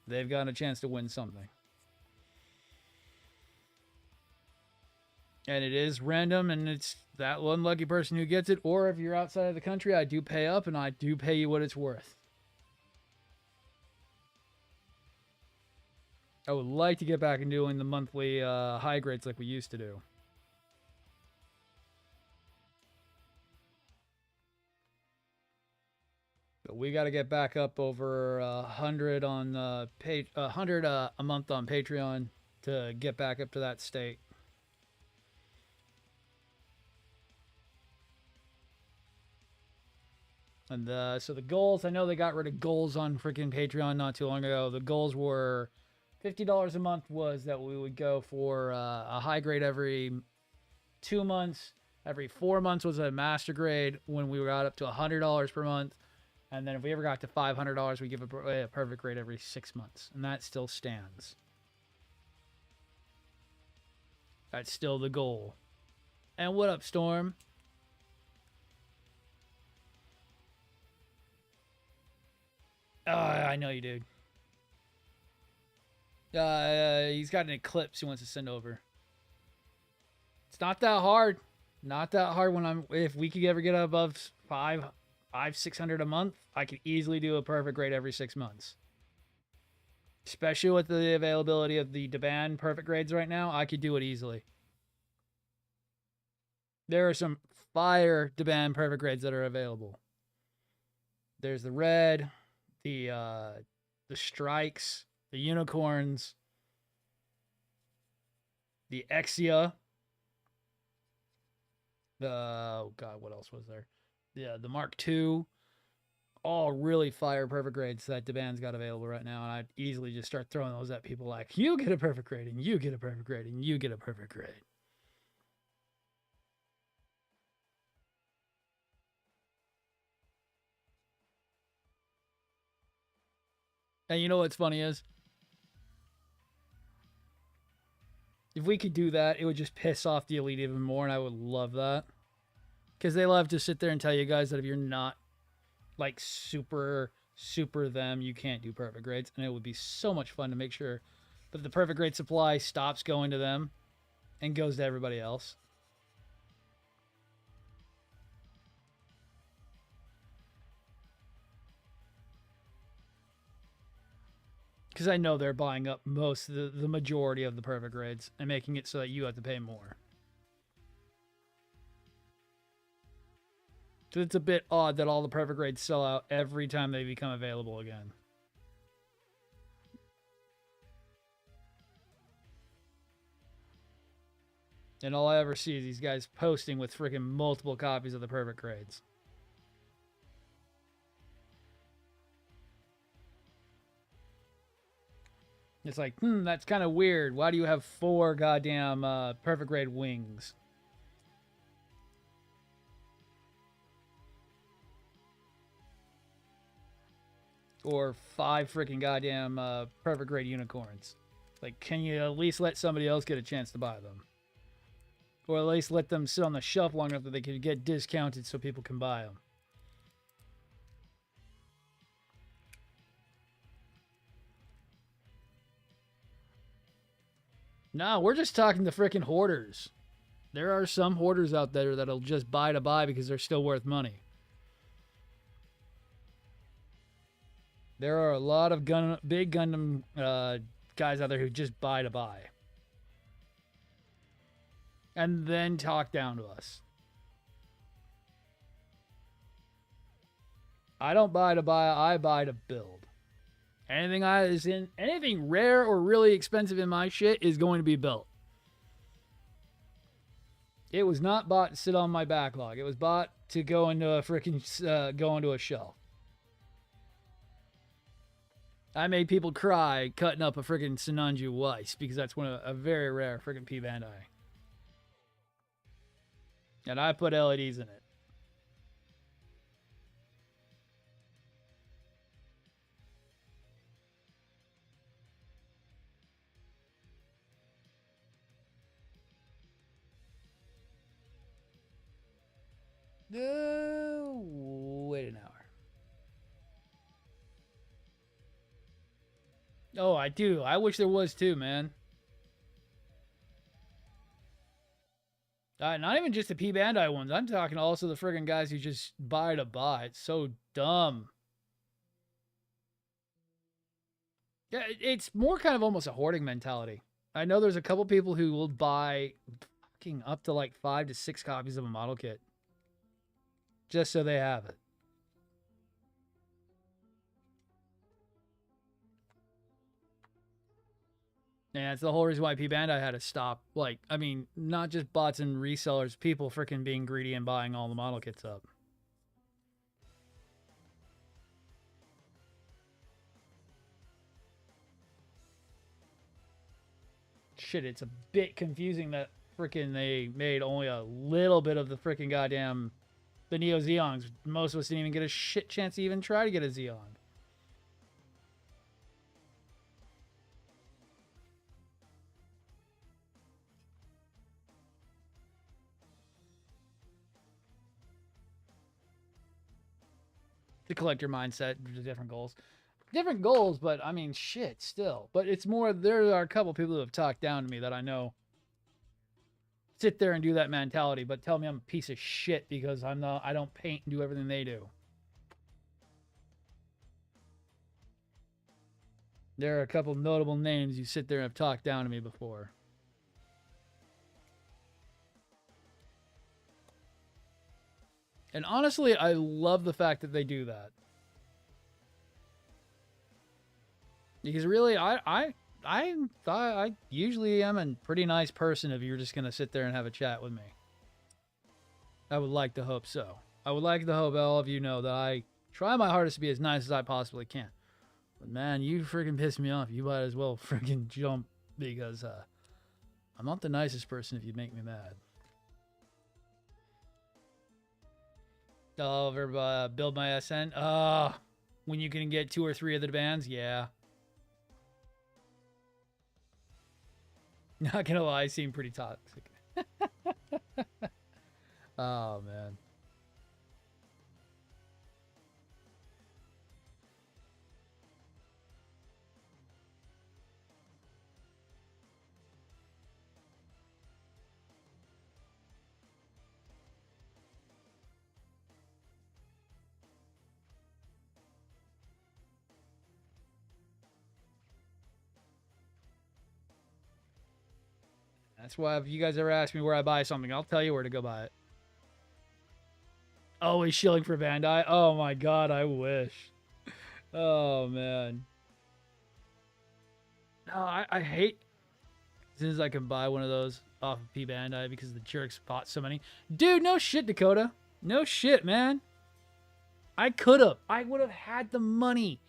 S1: They've gotten a chance to win something. And it is random, and it's that one lucky person who gets it. Or if you're outside of the country, I do pay up, and I do pay you what it's worth. I would like to get back and doing the monthly high grades like we used to do. But we got to get back up over 100 on 100 a month on Patreon to get back up to that state. And so the goals, I know they got rid of goals on freaking Patreon not too long ago. The goals were $50 a month was that we would go for a high grade every 2 months. Every 4 months was a master grade when we got up to $100 per month. And then if we ever got to $500, we give a perfect grade every 6 months. And that still stands. That's still the goal. And what up, Storm? Oh, I know you, dude. He's got an eclipse he wants to send over. It's not that hard. Not that hard if we could ever get above 600 a month, I could easily do a perfect grade every 6 months. Especially with the availability of the Deban perfect grades right now, I could do it easily. There are some fire Deban perfect grades that are available. There's the red, the strikes, the unicorns, the Exia, oh god, what else was there? Yeah, the Mark II, all really fire perfect grades that Deban's got available right now, and I'd easily just start throwing those at people like, you get a perfect grade, and you get a perfect grade, and you get a perfect grade. And you know what's funny is, if we could do that, it would just piss off the elite even more, and I would love that. Because they love to sit there and tell you guys that if you're not, like, super them, you can't do perfect grades. And it would be so much fun to make sure that the perfect grade supply stops going to them and goes to everybody else. Because I know they're buying up the majority of the perfect grades and making it so that you have to pay more. So it's a bit odd that all the perfect grades sell out every time they become available again. And all I ever see is these guys posting with freaking multiple copies of the perfect grades. It's like, that's kind of weird. Why do you have 4 goddamn perfect grade wings? Or 5 freaking goddamn perfect grade unicorns. Like, can you at least let somebody else get a chance to buy them? Or at least let them sit on the shelf long enough that they could get discounted so people can buy them. No, we're just talking to freaking hoarders. There are some hoarders out there that'll just buy to buy because they're still worth money. There are a lot of big Gundam guys out there who just buy to buy. And then talk down to us. I don't buy to buy, I buy to build. Anything rare or really expensive in my shit is going to be built. It was not bought to sit on my backlog. It was bought to go into a freaking go into a shelf. I made people cry cutting up a freaking Sinanju Weiss because that's one of a very rare freaking P Bandai. And I put LEDs in it. Wait an hour. Oh, I do. I wish there was too, man. Not even just the P Bandai ones. I'm talking also the friggin' guys who just buy to buy. It's so dumb. Yeah, it's more kind of almost a hoarding mentality. I know there's a couple people who will buy fucking up to like 5 to 6 copies of a model kit just so they have it. And it's the whole reason why P Bandai had to stop. Like, I mean, not just bots and resellers, people freaking being greedy and buying all the model kits up. Shit, it's a bit confusing that freaking they made only a little bit of the freaking goddamn the Neo Zeons. Most of us didn't even get a shit chance to even try to get a Zeon. The collector mindset, the different goals. Different goals, but I mean, shit, still. But it's more, there are a couple people who have talked down to me that I know sit there and do that mentality, but tell me I'm a piece of shit because I don't paint and do everything they do. There are a couple notable names you sit there and have talked down to me before. And honestly, I love the fact that they do that. Because really, I thought I usually am a pretty nice person if you're just going to sit there and have a chat with me. I would like to hope so. I would like to hope all of you know that I try my hardest to be as nice as I possibly can. But man, you freaking piss me off. You might as well freaking jump because I'm not the nicest person if you make me mad. Oh, over build my SN. When you can get 2 or 3 of the bands, yeah. Not gonna lie, seem pretty toxic. Oh man. That's why if you guys ever ask me where I buy something, I'll tell you where to go buy it. Always shilling for Bandai. Oh my god, I wish. Oh man. No, I hate as soon as I can buy one of those off of P Bandai because the jerks bought so many. Dude, no shit, Dakota. No shit, man. I would have had the money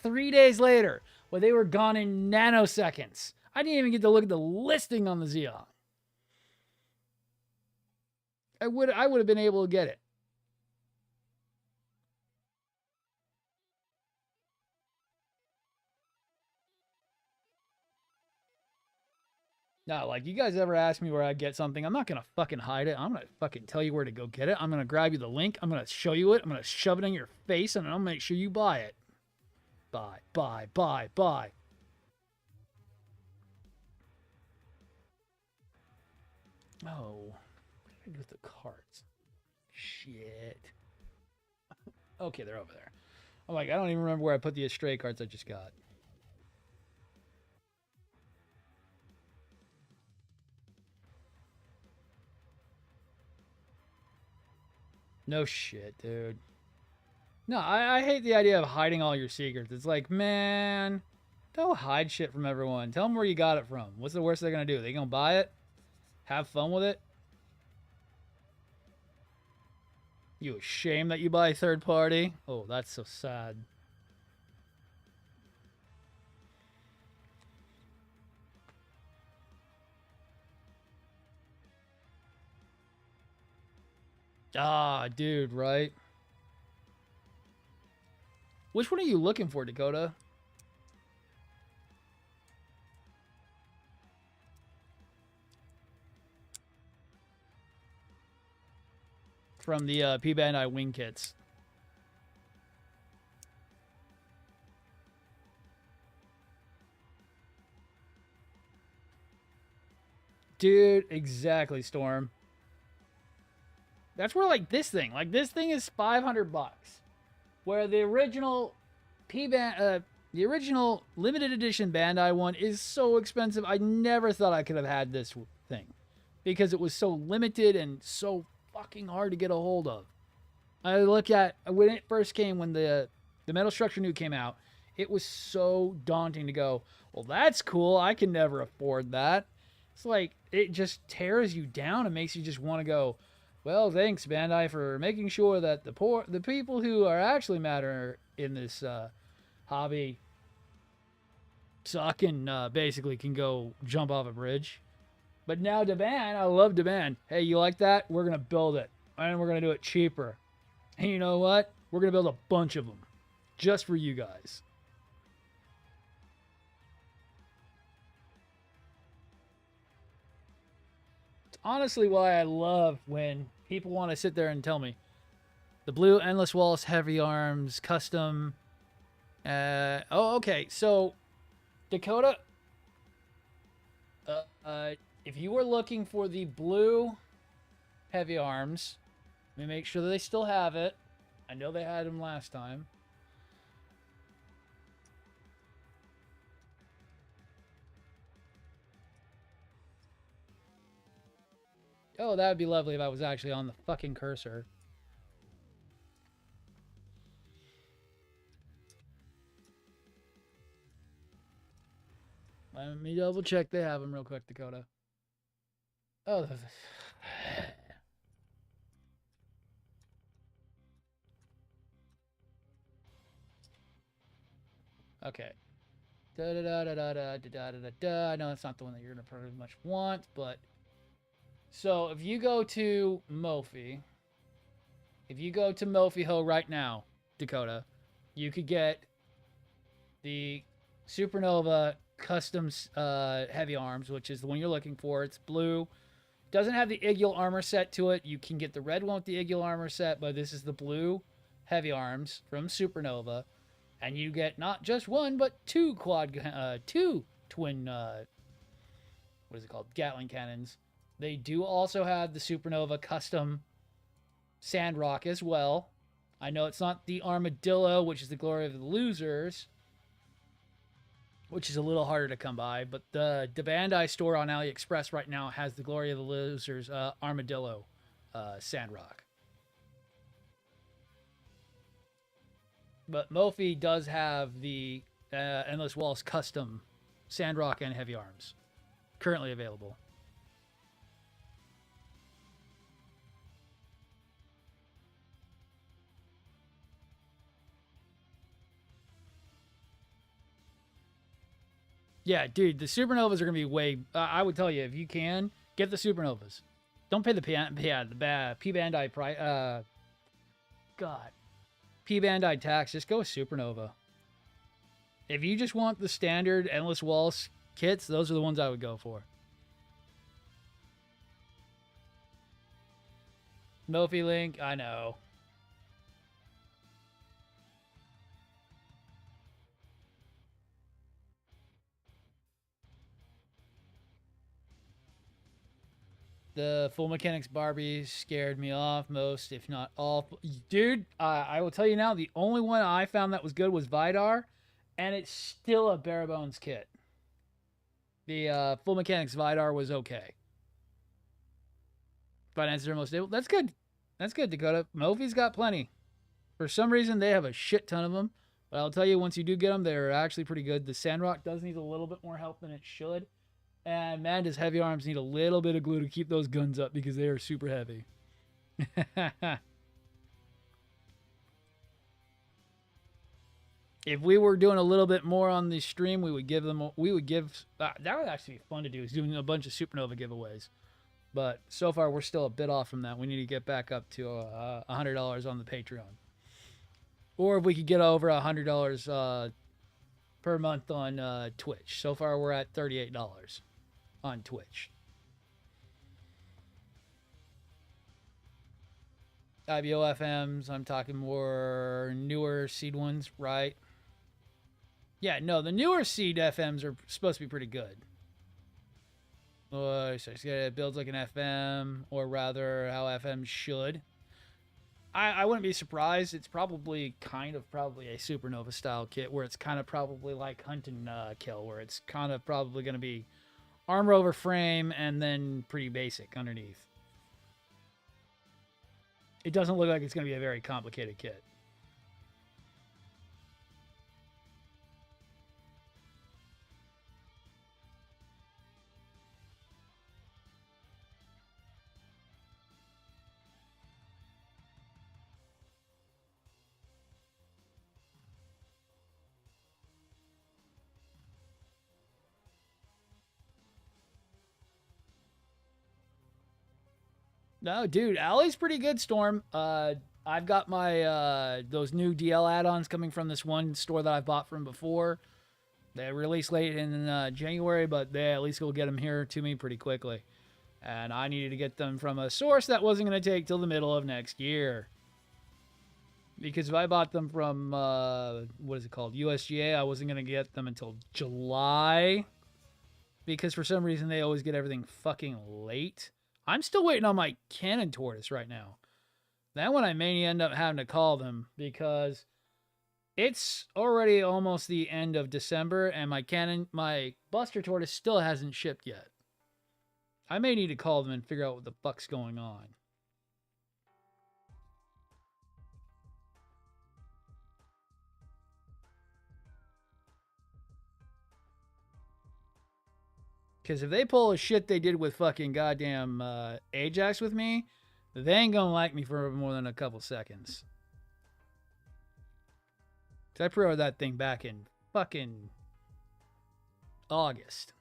S1: 3 days later when they were gone in nanoseconds. I didn't even get to look at the listing on the Xeon. I would have been able to get it. No, like, you guys ever ask me where I get something, I'm not going to fucking hide it. I'm going to fucking tell you where to go get it. I'm going to grab you the link. I'm going to show you it. I'm going to shove it in your face, and I'll make sure you buy it. Buy, buy, buy, buy. Oh, what did I do with the cards? Shit. Okay, they're over there. I'm like, I don't even remember where I put the Astray cards I just got. No shit, dude. No, I hate the idea of hiding all your secrets. It's like, man, don't hide shit from everyone. Tell them where you got it from. What's the worst they're going to do? They going to buy it? Have fun with it? You ashamed that you buy third party? Oh, that's so sad. Ah, dude, right? Which one are you looking for, Dakota? From the P-Bandai wing kits. Dude, exactly, Storm. That's where like this thing is $500, where the original the original limited edition Bandai one is so expensive. I never thought I could have had this thing because it was so limited and so fucking hard to get a hold of. I look at when it first came, when the Metal Structure New came out, it was so daunting to go, well, that's cool. I can never afford that. It's like it just tears you down and makes you just want to go, well, thanks, Bandai, for making sure that the people who are actually matter in this hobby suck and basically can go jump off a bridge. But now Demand, I love Demand. Hey, you like that? We're going to build it. And we're going to do it cheaper. And you know what? We're going to build a bunch of them. Just for you guys. It's honestly why I love when people want to sit there and tell me the blue Endless Walls Heavy Arms custom. Okay. So, Dakota, if you were looking for the blue Heavy Arms, let me make sure that they still have it. I know they had them last time. Oh, that would be lovely if I was actually on the fucking cursor. Let me double check they have them real quick, Dakota. Oh, okay. Da da da da da da da da da da. I know that's not the one that you're gonna pretty much want, but so if you go to Mophie, if you go to Mophie Ho right now, Dakota, you could get the Supernova Customs Heavy Arms, which is the one you're looking for. It's blue. Doesn't have the Igil armor set to it. You can get the red one with the Igil armor set, but this is the blue Heavy Arms from Supernova. And you get not just one, but two twin, what is it called? Gatling cannons. They do also have the Supernova custom Sandrock as well. I know it's not the Armadillo, which is the glory of the losers, which is a little harder to come by, but the Bandai store on AliExpress right now has the glory of the losers Armadillo Sandrock. But Mophie does have the Endless Walls custom Sandrock and Heavy Arms currently available. Yeah, dude, the Supernovas are going to be way... I would tell you, if you can, get the Supernovas. Don't pay the P-Bandai price. God. P-Bandai tax. Just go with Supernova. If you just want the standard Endless Walls kits, those are the ones I would go for. Mophie Link, I know. The Full Mechanics Barbie scared me off most, if not all. Dude, I will tell you now, the only one I found that was good was Vidar, and it's still a bare bones kit. The Full Mechanics Vidar was okay. Finances are most stable. That's good. That's good, Dakota. Mophie's got plenty. For some reason, they have a shit ton of them. But I'll tell you, once you do get them, they're actually pretty good. The Sandrock does need a little bit more help than it should. And man, does Heavy Arms need a little bit of glue to keep those guns up because they are super heavy. If we were doing a little bit more on the stream, we would give them. That would actually be fun to do. Is doing a bunch of Supernova giveaways. But so far, we're still a bit off from that. We need to get back up to $100 on the Patreon. Or if we could get over $100 per month on Twitch. So far, we're at $38 on Twitch. IBO FMs, I'm talking more newer seed ones, right? Yeah, no, the newer seed FMs are supposed to be pretty good. So it builds like an FM, or rather how FM should. I wouldn't be surprised. It's probably a supernova style kit where it's kind of probably like hunt and kill, where it's kind of probably going to be armor over frame and then pretty basic underneath. It doesn't look like it's going to be a very complicated kit. No, dude, Alley's pretty good, Storm. I've got my those new DL add-ons coming from this one store that I bought from before. They released late in January, but they at least will get them here to me pretty quickly. And I needed to get them from a source that wasn't going to take till the middle of next year. Because if I bought them from, what is it called, USGA, I wasn't going to get them until July. Because for some reason, they always get everything fucking late. I'm still waiting on my Cannon Tortoise right now. That one I may end up having to call them because it's already almost the end of December and my Buster Tortoise still hasn't shipped yet. I may need to call them and figure out what the fuck's going on. Because if they pull a shit they did with fucking goddamn Ajax with me, they ain't gonna like me for more than a couple seconds. Because I pre-ordered that thing back in fucking August.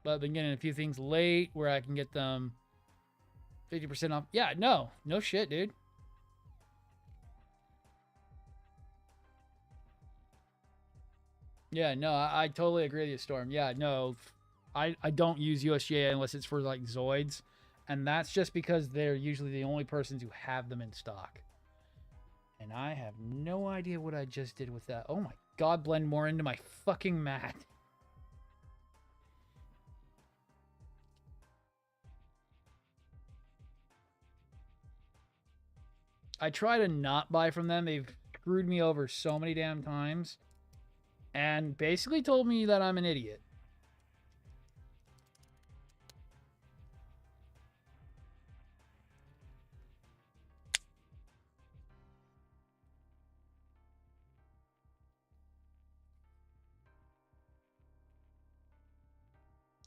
S1: But I've been getting a few things late where I can get them 50% off. Yeah, no shit, dude. Yeah, no, I totally agree with you, Storm. Yeah, no, I don't use USGA unless it's for like Zoids. And that's just because they're usually the only persons who have them in stock. And I have no idea what I just did with that. Oh my god, blend more into my fucking mat. I try to not buy from them. They've screwed me over so many damn times. And basically told me that I'm an idiot.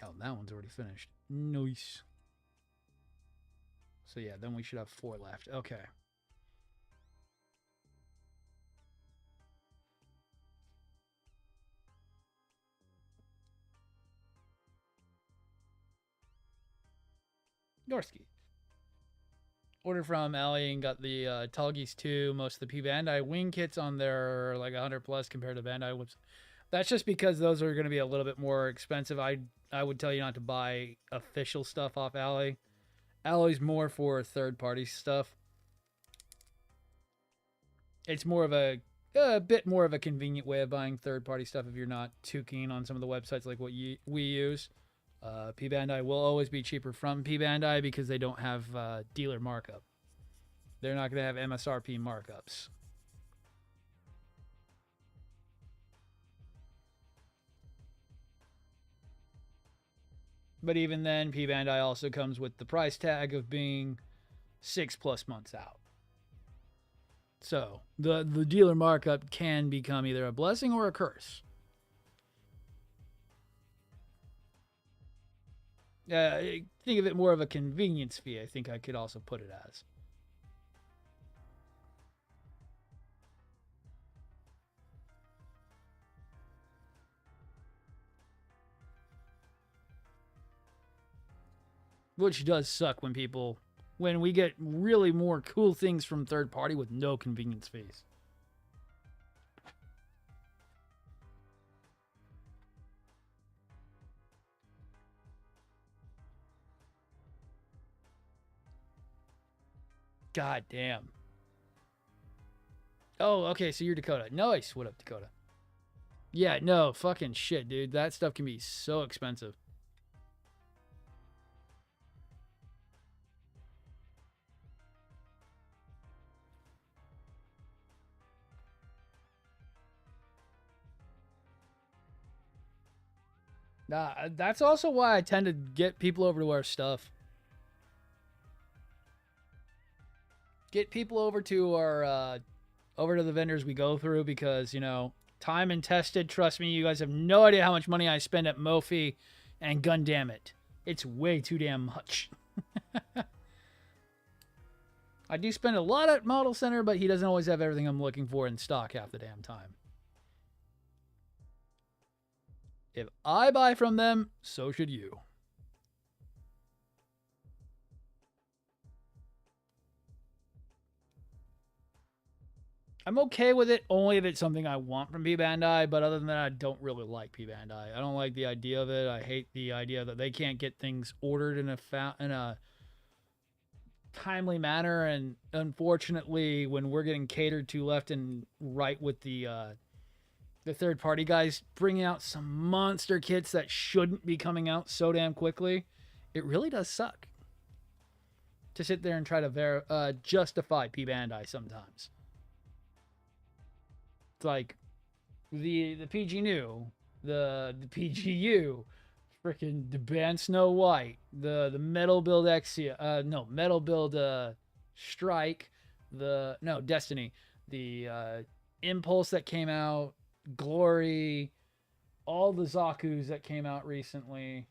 S1: Oh, that one's already finished. Nice. So yeah, then we should have 4 left. Okay. Dorsky. Ordered from Ali and got the Talgies 2. Most of the P Bandai wing kits on there are like 100 plus compared to Bandai whips. That's just because those are going to be a little bit more expensive. I would tell you not to buy official stuff off Ali. Ali's more for third-party stuff. It's more of a bit more of a convenient way of buying third-party stuff if you're not too keen on some of the websites like what we use. P Bandai will always be cheaper from P Bandai because they don't have dealer markup. They're not going to have MSRP markups. But even then, P Bandai also comes with the price tag of being 6+ months out. So the dealer markup can become either a blessing or a curse. Think of it more of a convenience fee, I think I could also put it as. Which does suck when we get really more cool things from third party with no convenience fees. God damn. Oh, okay, so you're Dakota. Nice. What up, Dakota? Yeah, no, fucking shit, dude. That stuff can be so expensive. Nah, that's also why I tend to get people over to our stuff. Get people over to the vendors we go through because, time and tested. Trust me, you guys have no idea how much money I spend at Mophie, and gun damn it, it's way too damn much. I do spend a lot at Model Center, but he doesn't always have everything I'm looking for in stock half the damn time. If I buy from them, so should you. I'm okay with it only if it's something I want from P Bandai, but other than that, I don't really like P Bandai. I don't like the idea of it. I hate the idea that they can't get things ordered in a timely manner, and unfortunately, when we're getting catered to left and right with the third party guys bringing out some monster kits that shouldn't be coming out so damn quickly, it really does suck to sit there and try to justify P Bandai sometimes. It's like the PG New, the PGU, freaking the band Snow White, the Metal Build Exia, no Metal Build Strike, Destiny, the Impulse that came out, Glory, all the Zaku's that came out recently.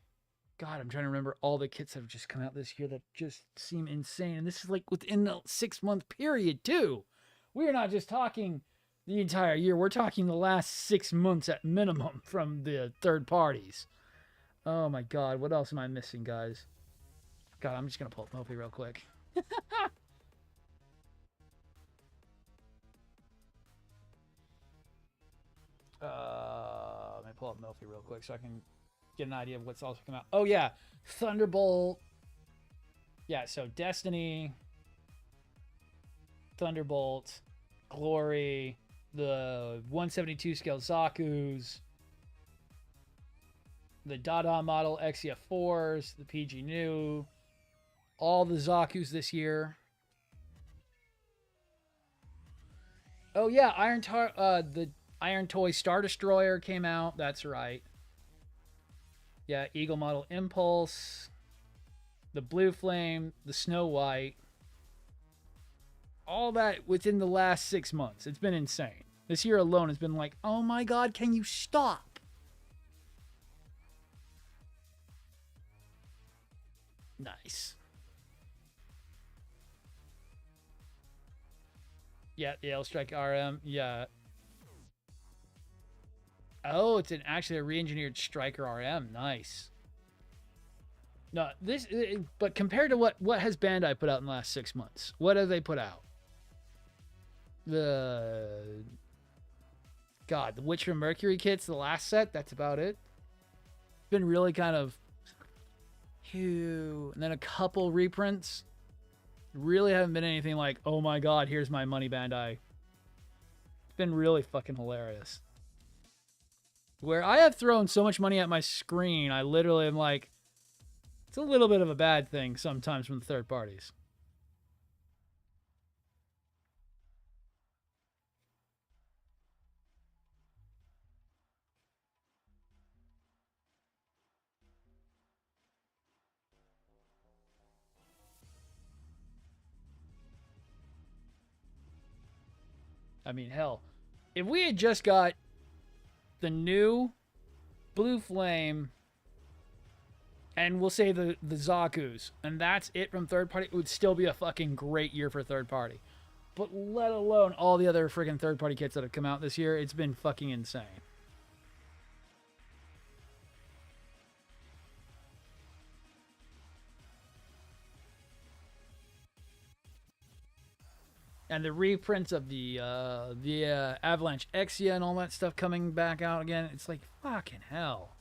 S1: God, I'm trying to remember all the kits that have just come out this year that just seem insane. And this is like within the 6-month period too. We're not just talking the entire year. We're talking the last 6 months at minimum from the third parties. Oh my God, what else am I missing, guys? God, I'm just gonna pull up Mophie real quick. Let me pull up Mophie real quick so I can get an idea of what's also come out. Oh yeah, Thunderbolt. Yeah, so Destiny, Thunderbolt, Glory, the 172 scale Zaku's, the Dada model Exia 4s, the PG New, all the Zaku's this year. Oh yeah, the Iron Toy Star Destroyer came out. That's right. Yeah, Eagle model Impulse, the Blue Flame, the Snow White. All that within the last 6 months. It's been insane. This year alone has been like, oh my God, can you stop? Nice. Yeah, the L-Strike RM. Yeah. Oh, it's actually a re-engineered Striker RM. Nice. No, but compared to what has Bandai put out in the last 6 months? What have they put out? The Witcher Mercury kits, the last set. That's about it. Been really kind of, and then a couple reprints. Really haven't been anything like, oh my God, here's my money, Bandai. It's been really fucking hilarious. Where I have thrown so much money at my screen, I literally am like, it's a little bit of a bad thing sometimes from the third parties. I mean, hell, if we had just got the new Blue Flame and we'll say the Zaku's, and that's it from third party, it would still be a fucking great year for third party. But let alone all the other freaking third party kits that have come out this year, it's been fucking insane. And the reprints of the Avalanche Exia and all that stuff coming back out again, it's like fucking hell.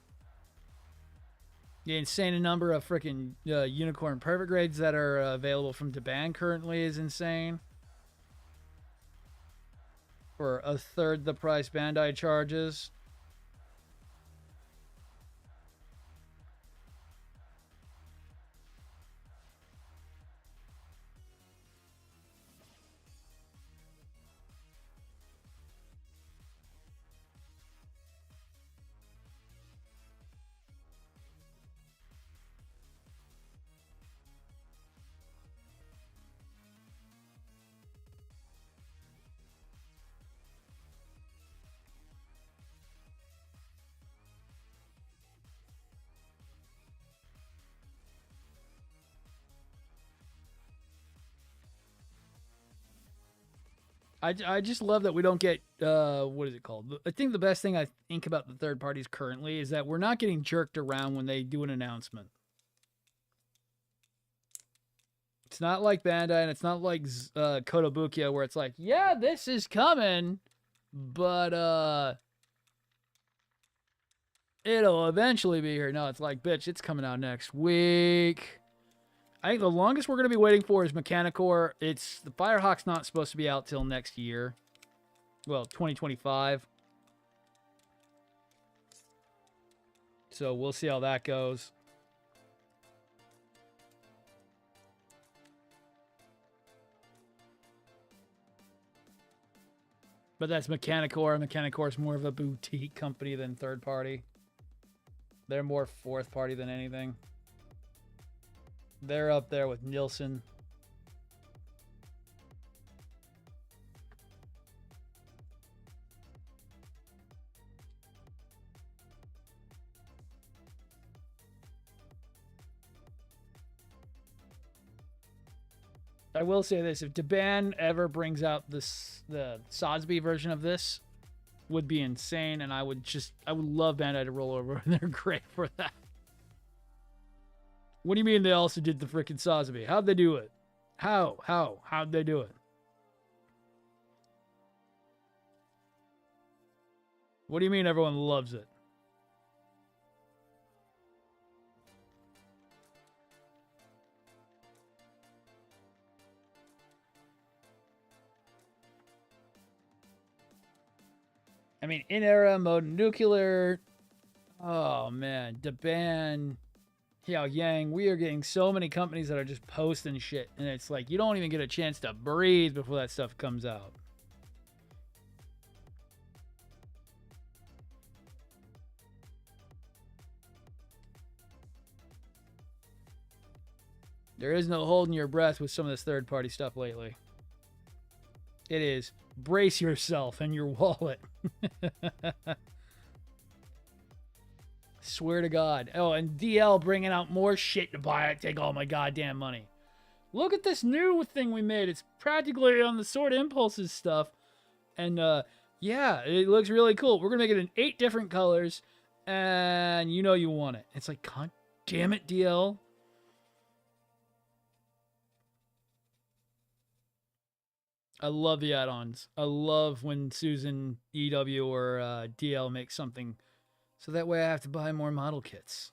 S1: The insane number of freaking Unicorn Perfect Grades that are available from Daban currently is insane. For a third the price Bandai charges. I just love that we don't get what is it called? I think the best thing I think about the third parties currently is that we're not getting jerked around when they do an announcement. It's not like Bandai and it's not like Kotobukiya where it's like, yeah, this is coming, but it'll eventually be here. No, it's like, bitch, it's coming out next week. I think the longest we're going to be waiting for is Mechanicore. It's the Firehawk's not supposed to be out till next year. Well, 2025. So we'll see how that goes. But that's Mechanicore. Mechanicore is more of a boutique company than third party. They're more fourth party than anything. They're up there with Nielsen. I will say this: if Daban ever brings out the Sosby version of this, would be insane, and I would love Bandai to roll over in their grave for that. What do you mean they also did the freaking Sosby? How'd they do it? How'd they do it? What do you mean everyone loves it? I mean, in era mode nuclear. Oh man, Daban, Xiao Yang. We are getting so many companies that are just posting shit, and it's like you don't even get a chance to breathe before that stuff comes out. There is no holding your breath with some of this third-party stuff lately. It is brace yourself and your wallet. Swear to God. Oh, and DL bringing out more shit to buy it. Take all my goddamn money. Look at this new thing we made. It's practically on the Sword Impulses stuff. And, yeah, it looks really cool. We're going to make it in 8 different colors. And you know you want it. It's like, God damn it, DL. I love the add-ons. I love when Susan, EW, or DL make something so that way I have to buy more model kits.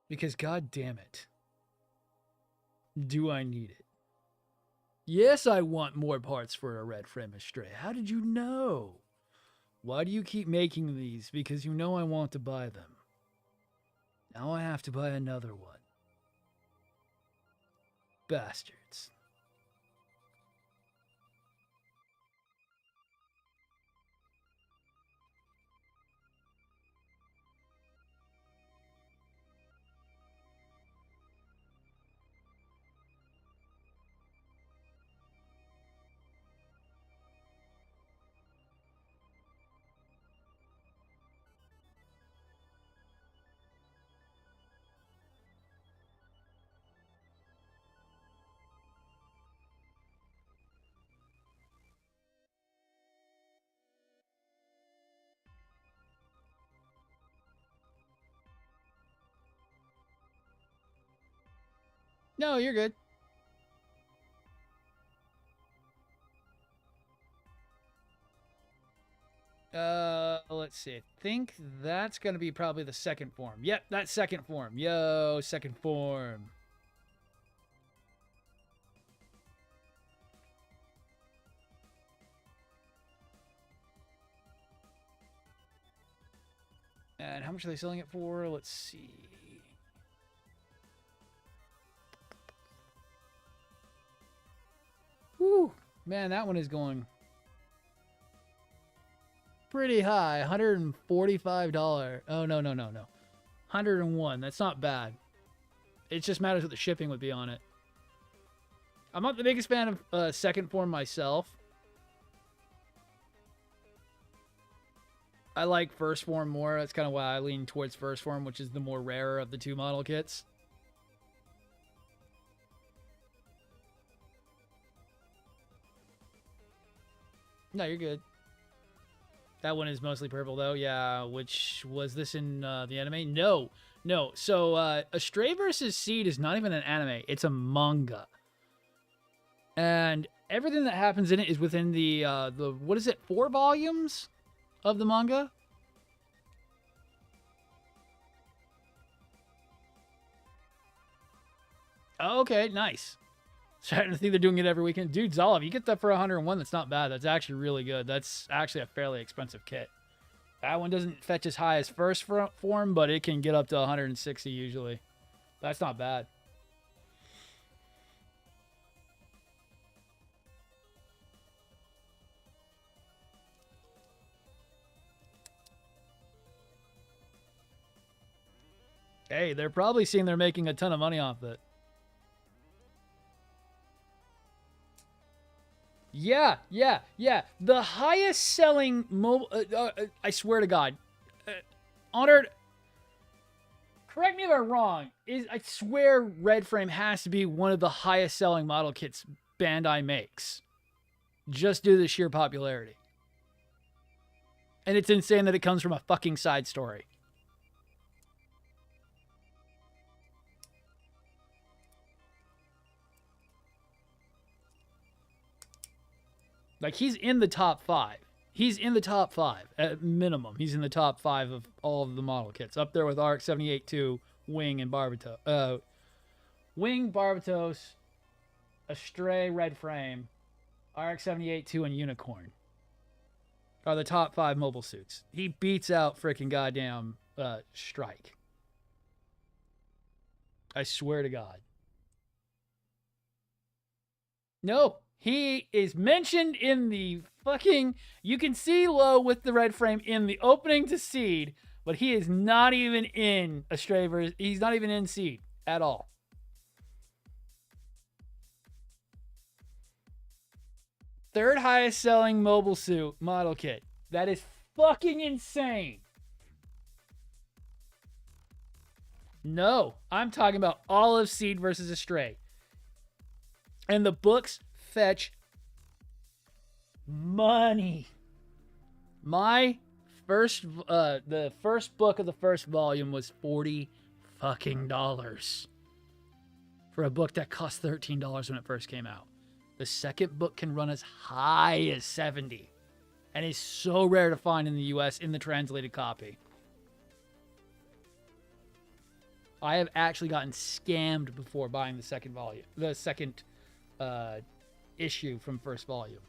S1: Because god damn it. Do I need it? Yes, I want more parts for a Red Frame Astray. How did you know? Why do you keep making these? Because you know I want to buy them. Now I have to buy another one. Bastards. No, you're good. Let's see. I think that's gonna be probably the second form. Yep, that's second form. Yo, second form. And how much are they selling it for? Let's see. Whew. Man, that one is going pretty high. $145. Oh, no. 101. That's not bad. It just matters what the shipping would be on it. I'm not the biggest fan of second form myself. I like first form more. That's kind of why I lean towards first form, which is the more rarer of the two model kits. No, you're good. That one is mostly purple, though. Yeah, which was this in the anime? No. So, Astray vs. Seed is not even an anime. It's a manga. And everything that happens in it is within the what is it, 4 volumes of the manga? Oh, okay, nice. Starting to think they're doing it every weekend. Dude, Zolov, you get that for 101. That's not bad. That's actually really good. That's actually a fairly expensive kit. That one doesn't fetch as high as first form, but it can get up to 160 usually. That's not bad. Hey, they're probably seeing they're making a ton of money off it. Yeah. The highest selling mobile... I swear to God. Honored... Correct me if I'm wrong. I swear Red Frame has to be one of the highest selling model kits Bandai makes. Just due to the sheer popularity. And it's insane that it comes from a fucking side story. Like, he's in the top 5. He's in the top 5 at minimum. He's in the top 5 of all of the model kits. Up there with RX-78-2, Wing, and Barbatos. Wing, Barbatos, Astray, Red Frame, RX-78-2, and Unicorn are the top 5 mobile suits. He beats out freaking goddamn Strike. I swear to God. No. He is mentioned in the fucking... You can see Low with the Red Frame in the opening to Seed, but he is not even in Astray versus... He's not even in Seed at all. Third highest selling mobile suit model kit. That is fucking insane. No, I'm talking about all of Seed versus Astray. And the books fetch money. My first, the first book of the first volume was $40 fucking dollars for a book that cost $13 when it first came out. The second book can run as high as $70, and is so rare to find in the U.S. in the translated copy. I have actually gotten scammed before buying the second volume, the second issue from first volume.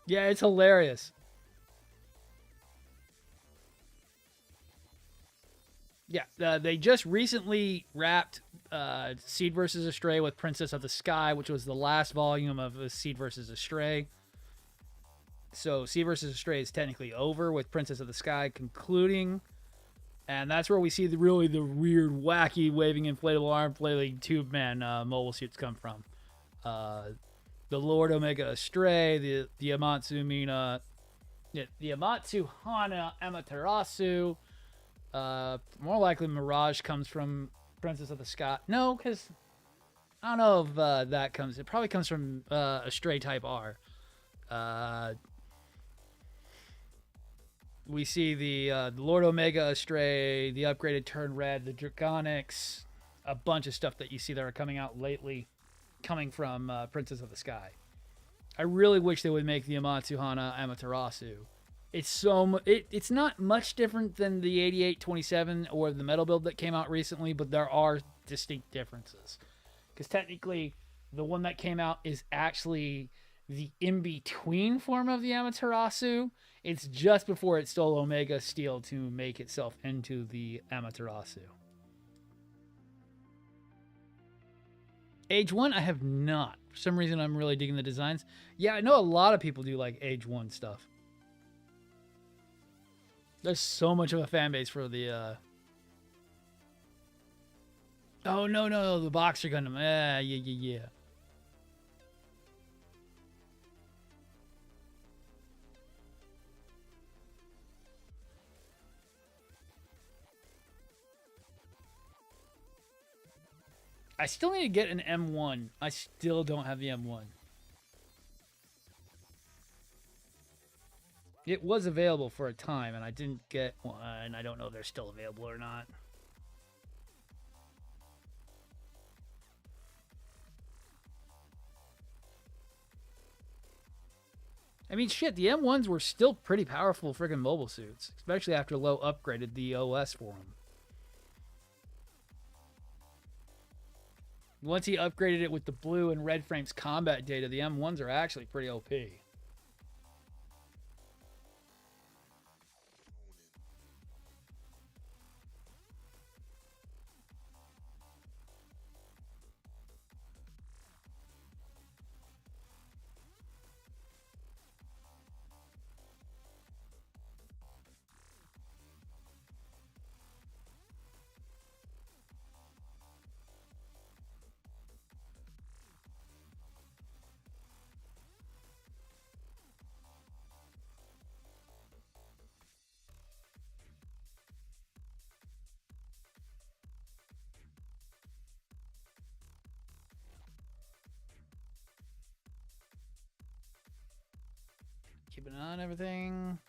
S1: Yeah, it's hilarious. Yeah, they just recently wrapped Seed vs. Astray with Princess of the Sky, which was the last volume of Seed vs. Astray. So Seed vs. Astray is technically over with Princess of the Sky concluding. And that's where we see the weird, wacky, waving inflatable arm flailing tube man mobile suits come from. The Lord Omega Astray, the Amatsu Mina, the Amatsu Hana Amaterasu. More likely Mirage comes from Princess of the Sky. No, because I don't know if that comes. It probably comes from Astray Type R. We see the Lord Omega Astray, the upgraded Turn Red, the Draconics, a bunch of stuff that you see that are coming out lately, coming from Princess of the Sky. I really wish they would make the Amatsuhana Amaterasu. It's not much different than the 8827 or the metal build that came out recently, but there are distinct differences. Because technically, the one that came out is actually the in-between form of the Amaterasu. It's just before it stole Omega Steel to make itself into the Amaterasu. Age 1, I have not. For some reason, I'm really digging the designs. Yeah, I know a lot of people do like Age 1 stuff. There's so much of a fan base for the... Oh, no, the Boxer Gundam. Yeah. I still need to get an M1. I still don't have the M1. It was available for a time, and I didn't get one. I don't know if they're still available or not. I mean, shit, the M1s were still pretty powerful friggin' mobile suits, especially after Low upgraded the OS for them. Once he upgraded it with the blue and red frames combat data, the M1s are actually pretty OP. Keeping on everything.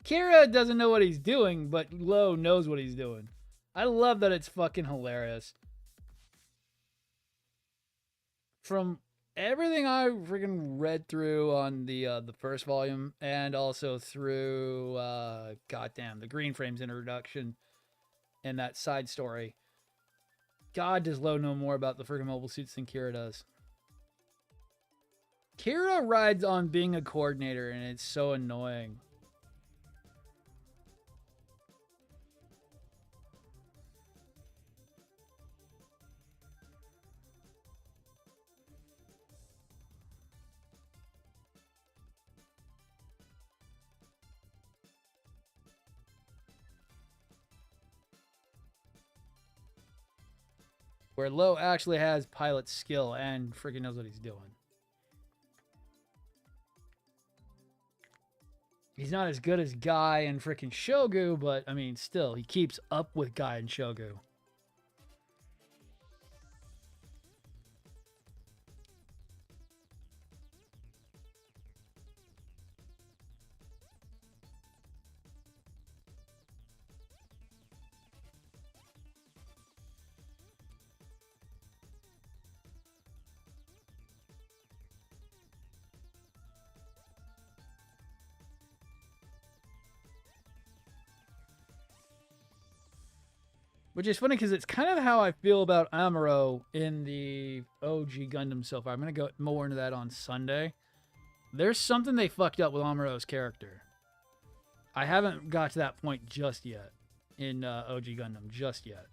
S1: Kira doesn't know what he's doing, but Lo knows what he's doing. I love that it's fucking hilarious. From everything I freaking read through on the first volume, and also through goddamn the Green Frames introduction and that side story, God, does Lo know more about the freaking mobile suits than Kira does. Kira rides on being a coordinator, and it's so annoying. Where Lo actually has pilot skill and freaking knows what he's doing. He's not as good as Guy and freaking Shogu, but I mean, still, he keeps up with Guy and Shogu. Which is funny because it's kind of how I feel about Amuro in the OG Gundam so far. I'm going to go more into that on Sunday. There's something they fucked up with Amuro's character. I haven't got to that point just yet in OG Gundam, just yet.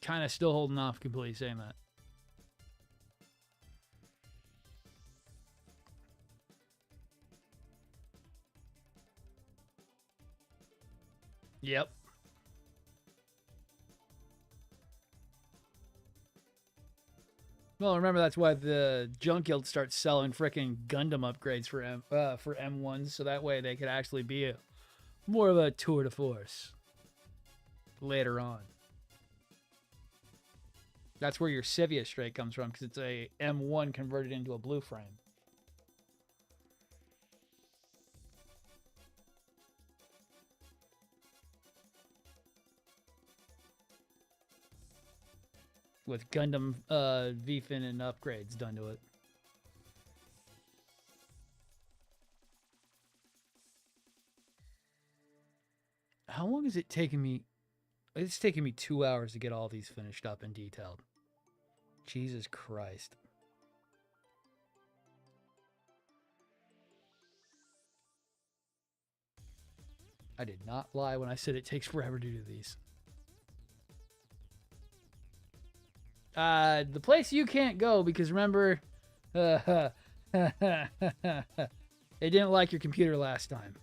S1: Kind of still holding off completely saying that. Yep. Well, remember that's why the Junk Guild starts selling freaking Gundam upgrades for M1s, so that way they could actually be more of a tour de force. later on. That's where your Sivia straight comes from, because it's a M1 converted into a blue frame. With Gundam VFin and upgrades done to it. How long is it taking me? It's taking me 2 hours to get all these finished up and detailed. Jesus Christ. I did not lie when I said it takes forever to do these. The place you can't go, because remember, it didn't like your computer last time.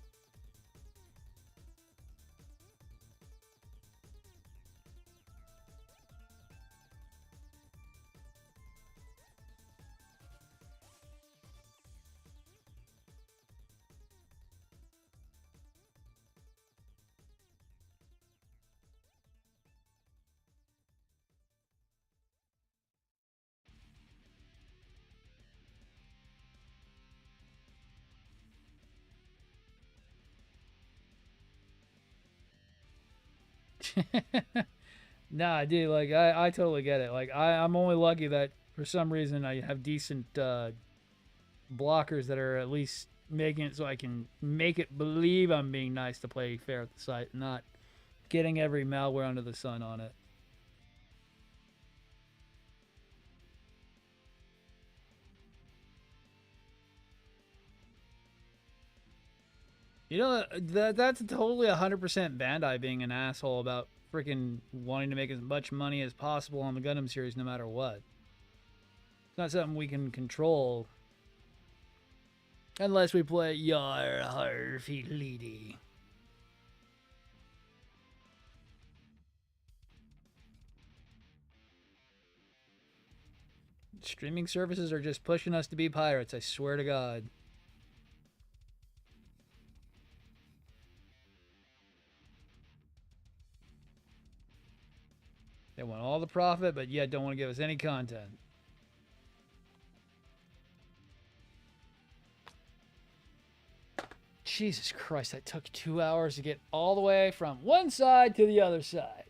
S1: Nah, dude, like, I totally get it. Like, I'm only lucky that for some reason I have decent blockers that are at least making it so I can make it believe I'm being nice to play fair at the site, not getting every malware under the sun on it. You know, that's totally 100% Bandai being an asshole about freaking wanting to make as much money as possible on the Gundam series no matter what. It's not something we can control unless we play Yar Harfi Lady. Streaming services are just pushing us to be pirates, I swear to God. They want all the profit, but yet don't want to give us any content. Jesus Christ, that took 2 hours to get all the way from one side to the other side.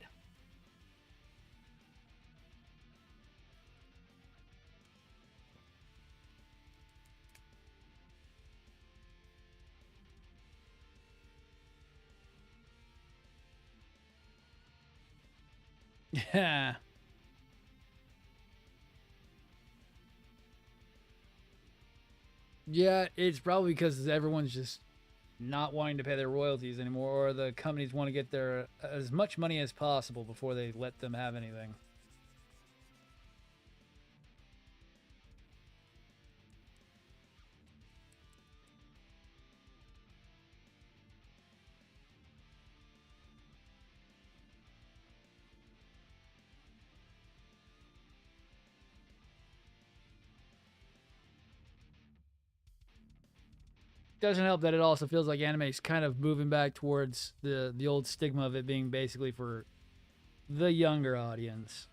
S1: Yeah. Yeah, it's probably because everyone's just not wanting to pay their royalties anymore, or the companies want to get their as much money as possible before they let them have anything. Doesn't help that it also feels like anime is kind of moving back towards the old stigma of it being basically for the younger audience.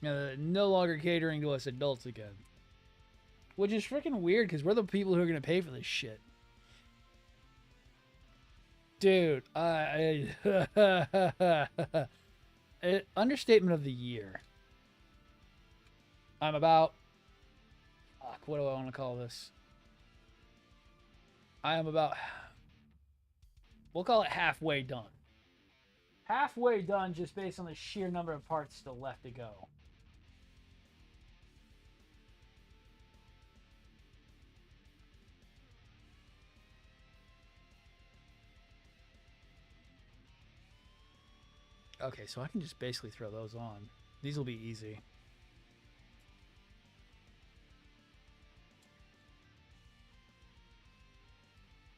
S1: No longer catering to us adults again. Which is freaking weird because we're the people who are going to pay for this shit. Dude, understatement of the year. I'm about... Fuck, what do I want to call this? I am about... We'll call it halfway done. Halfway done just based on the sheer number of parts still left to go. Okay, so I can just basically throw those on. These will be easy.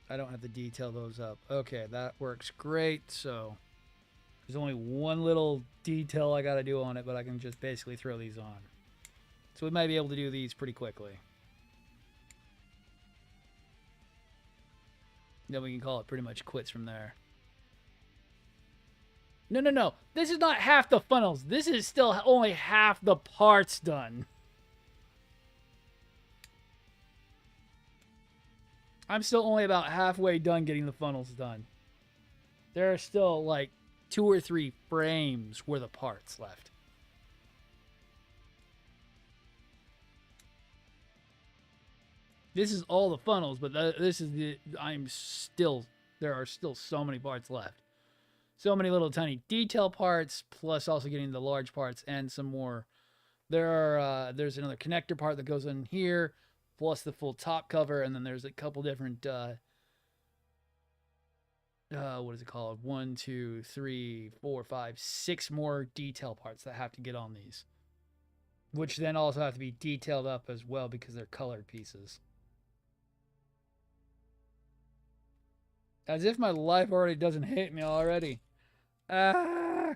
S1: I don't have to detail those up. Okay, that works great. So there's only one little detail I got to do on it, but I can just basically throw these on. So we might be able to do these pretty quickly. Then we can call it pretty much quits from there. No, no, no. This is not half the funnels. This is still only half the parts done. I'm still only about halfway done getting the funnels done. There are still like 2 or 3 frames worth of parts left. This is all the funnels, but this is the... There are still so many parts left. So many little tiny detail parts, plus also getting the large parts and some more. There's another connector part that goes in here, plus the full top cover, and then there's a couple different what is it called? 1, 2, 3, 4, 5, 6 more detail parts that have to get on these, which then also have to be detailed up as well because they're colored pieces. As if my life already doesn't hate me already. Ah.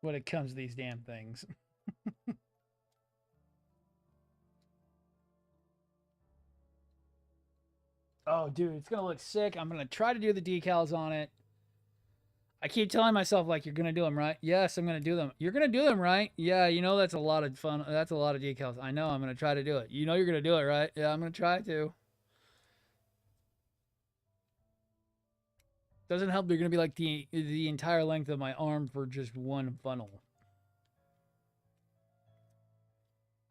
S1: When it comes to these damn things. Oh, dude, it's going to look sick. I'm going to try to do the decals on it. I keep telling myself, like, you're going to do them, right? Yes, I'm going to do them. You're going to do them, right? Yeah, you know that's a lot of fun. That's a lot of decals. I know I'm going to try to do it. You know you're going to do it, right? Yeah, I'm going to try to. Doesn't help. They're going to be like the entire length of my arm for just one funnel.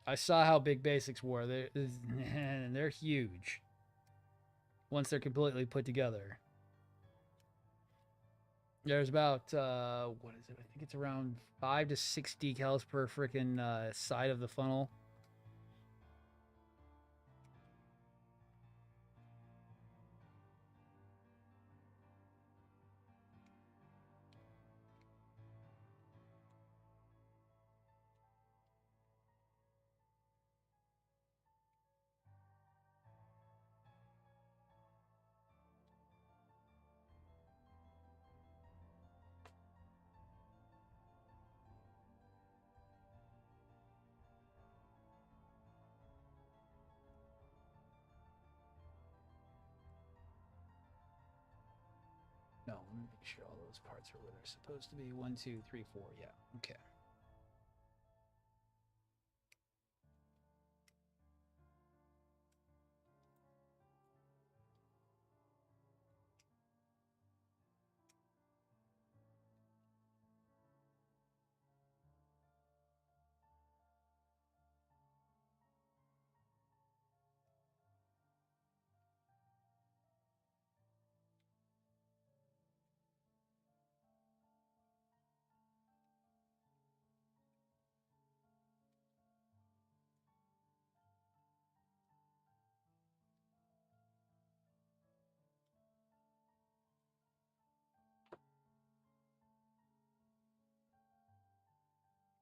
S1: I saw how big basics were. They're huge once they're completely put together. There's about, what is it? I think it's around 5 to 6 decals per freaking side of the funnel. No, let me make sure all those parts are where they're supposed to be. 1, 2, 3, 4. Yeah, okay.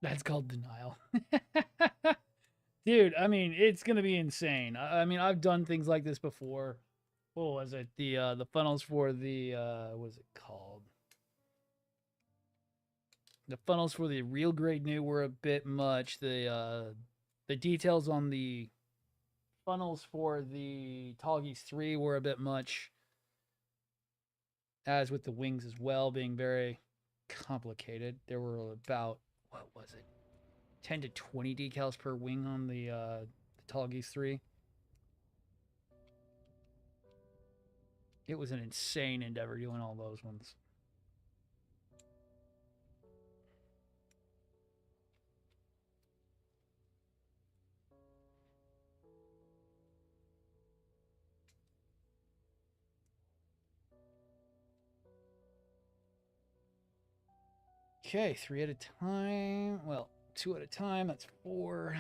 S1: That's called denial. Dude, I mean, it's going to be insane. I mean, I've done things like this before. What was it? The funnels for the, what is it called? The funnels for the real grade new were a bit much. The details on the funnels for the Tallgeese 3 were a bit much. As with the wings as well, being very complicated. There were about, what was it? 10 to 20 decals per wing on the Tallgeese 3. It was an insane endeavor doing all those ones. Okay, 3 at a time. Well, 2 at a time. That's 4.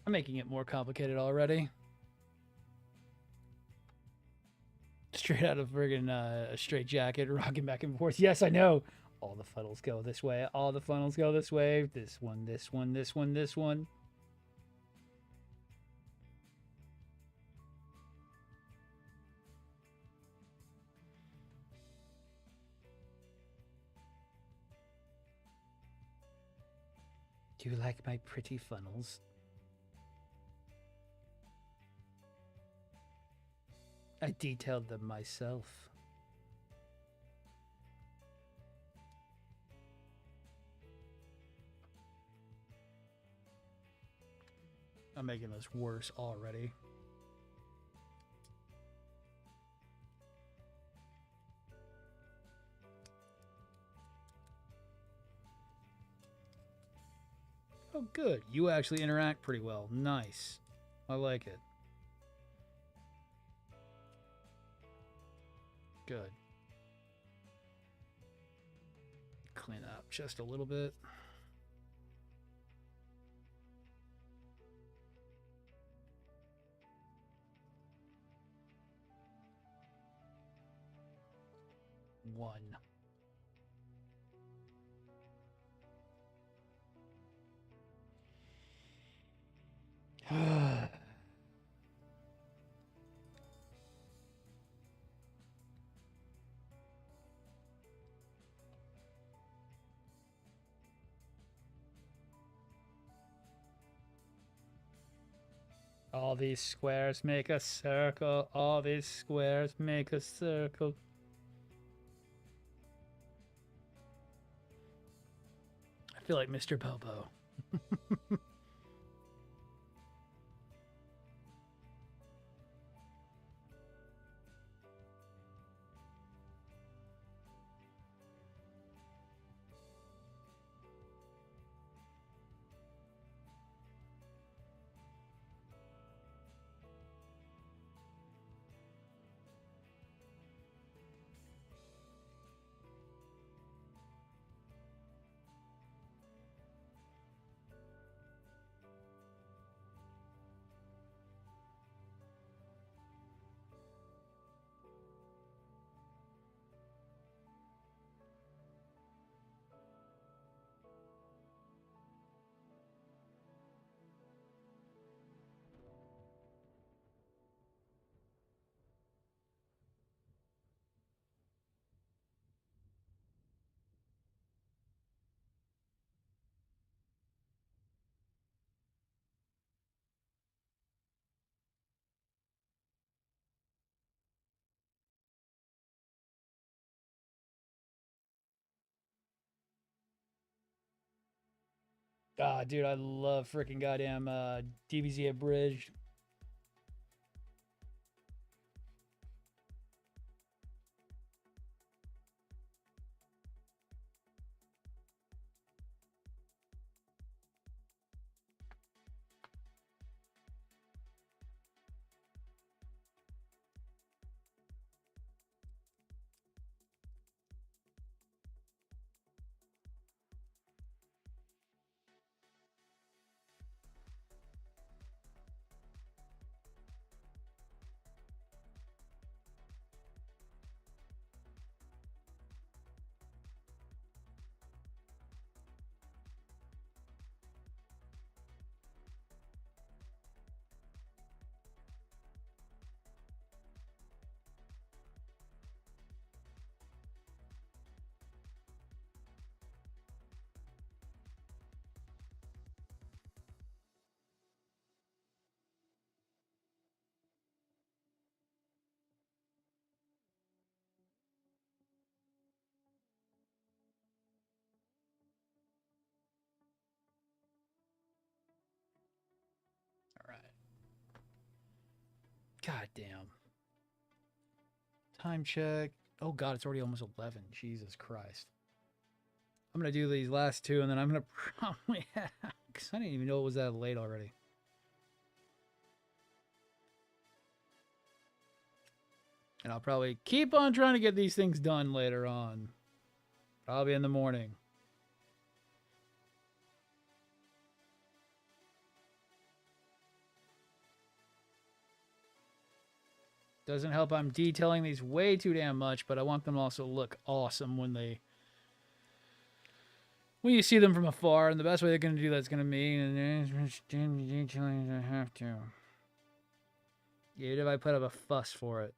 S1: I'm making it more complicated already. Straight out of friggin' a straight jacket, rocking back and forth. Yes, I know. All the funnels go this way. All the funnels go this way. This one, this one, this one, this one. Do you like my pretty funnels? I detailed them myself. I'm making this worse already. Oh, good. You actually interact pretty well. Nice. I like it. Good. Clean up just a little bit. One. All these squares make a circle. All these squares make a circle. I feel like Mr. Bobo. Ah, dude, I love freaking goddamn DBZ Abridged. All right. God damn. Time check. Oh god, it's already almost 11. Jesus Christ. I'm gonna do these last two, and then I'm gonna probably have, because I didn't even know it was that late already. And I'll probably keep on trying to get these things done later on. Probably in the morning. Doesn't help I'm detailing these way too damn much, but I want them to also look awesome when you see them from afar, and the best way they're going to do that's going to be as much detailing as I have to. Even if I put up a fuss for it.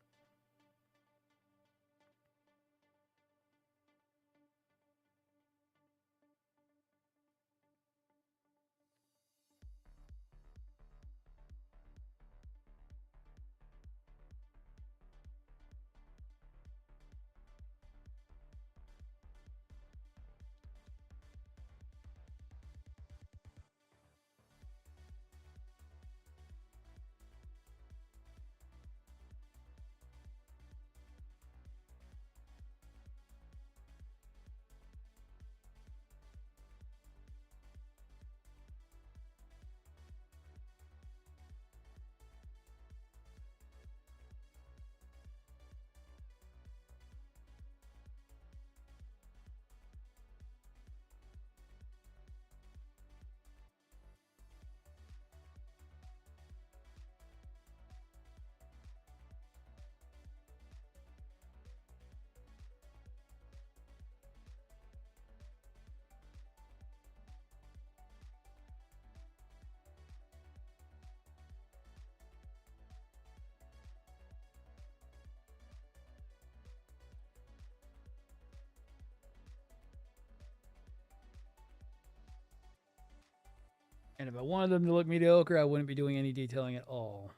S1: And if I wanted them to look mediocre, I wouldn't be doing any detailing at all.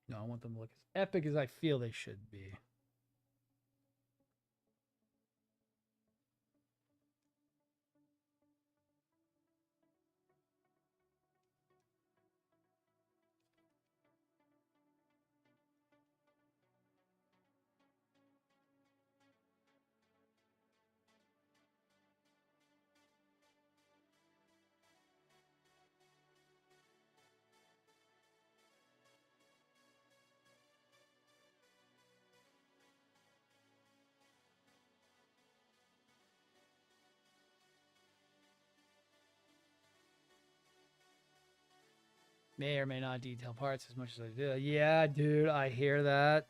S1: No, I want them to look as epic as I feel they should be. May or may not detail parts as much as I do. Yeah, dude, I hear that.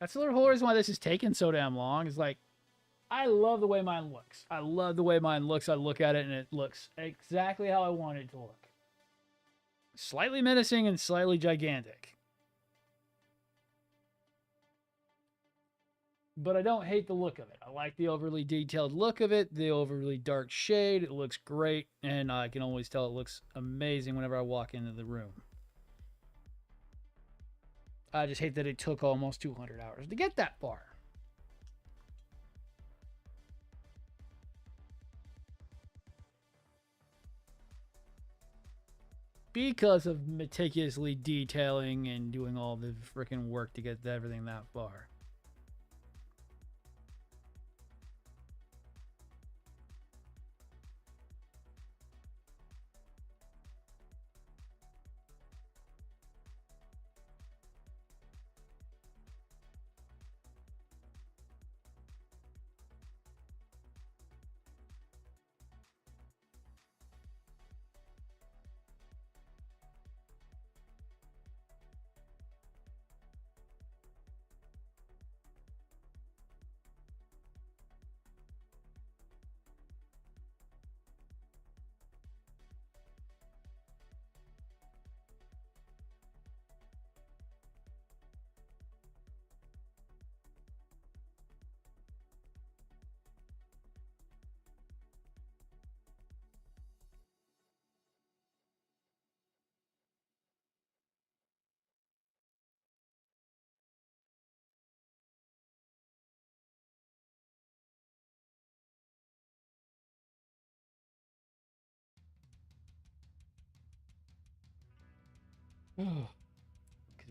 S1: That's the whole reason why this is taking so damn long. Is like, I love the way mine looks. I love the way mine looks. I look at it and it looks exactly how I want it to look. Slightly menacing and slightly gigantic. But I don't hate the look of it. I like the overly detailed look of it, the overly dark shade. It looks great, and I can always tell it looks amazing whenever I walk into the room. I just hate that it took almost 200 hours to get that far. Because of meticulously detailing and doing all the freaking work to get everything that far.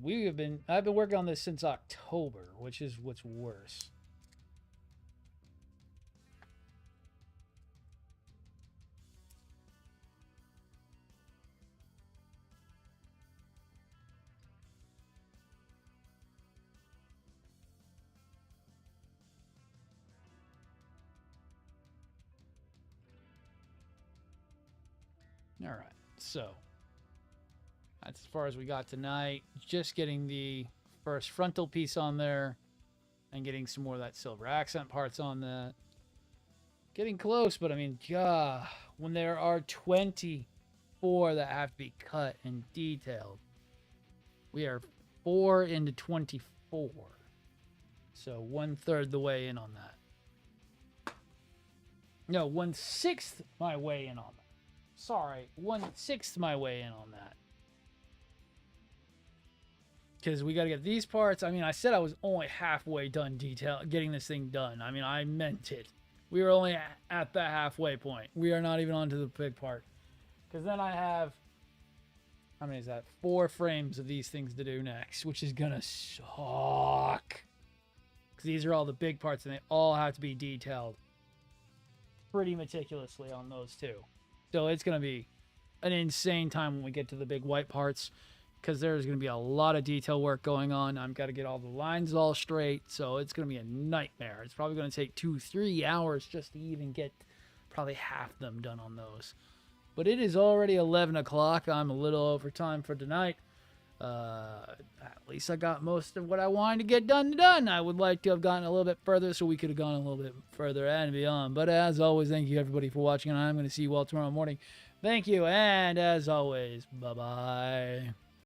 S1: Because I've been working on this since October, which is what's worse. All right, so That's as far as we got tonight. Just getting the first frontal piece on there and getting some more of that silver accent parts on that. Getting close, but I mean, God, when there are 24 that have to be cut and detailed, we are 4 into 24. So 1/3 the way in on that. No, 1/6 my way in on that. Sorry, 1/6 my way in on that. Because we got to get these parts. I mean, I said I was only halfway done getting this thing done. I mean, I meant it. We were only at the halfway point. We are not even onto the big part. Because then I have, how many is that? 4 frames of these things to do next, which is going to suck. Because these are all the big parts, and they all have to be detailed pretty meticulously on those two. So it's going to be an insane time when we get to the big white parts, because there's going to be a lot of detail work going on. I've got to get all the lines all straight, so it's going to be a nightmare. It's probably going to take 2-3 hours just to even get probably half them done on those. But it is already 11 o'clock. I'm a little over time for tonight. At least I got most of what I wanted to get done. I would like to have gotten a little bit further, so we could have gone a little bit further and beyond. But as always, thank you everybody for watching, and I'm going to see you all tomorrow morning. Thank you, and as always, bye-bye.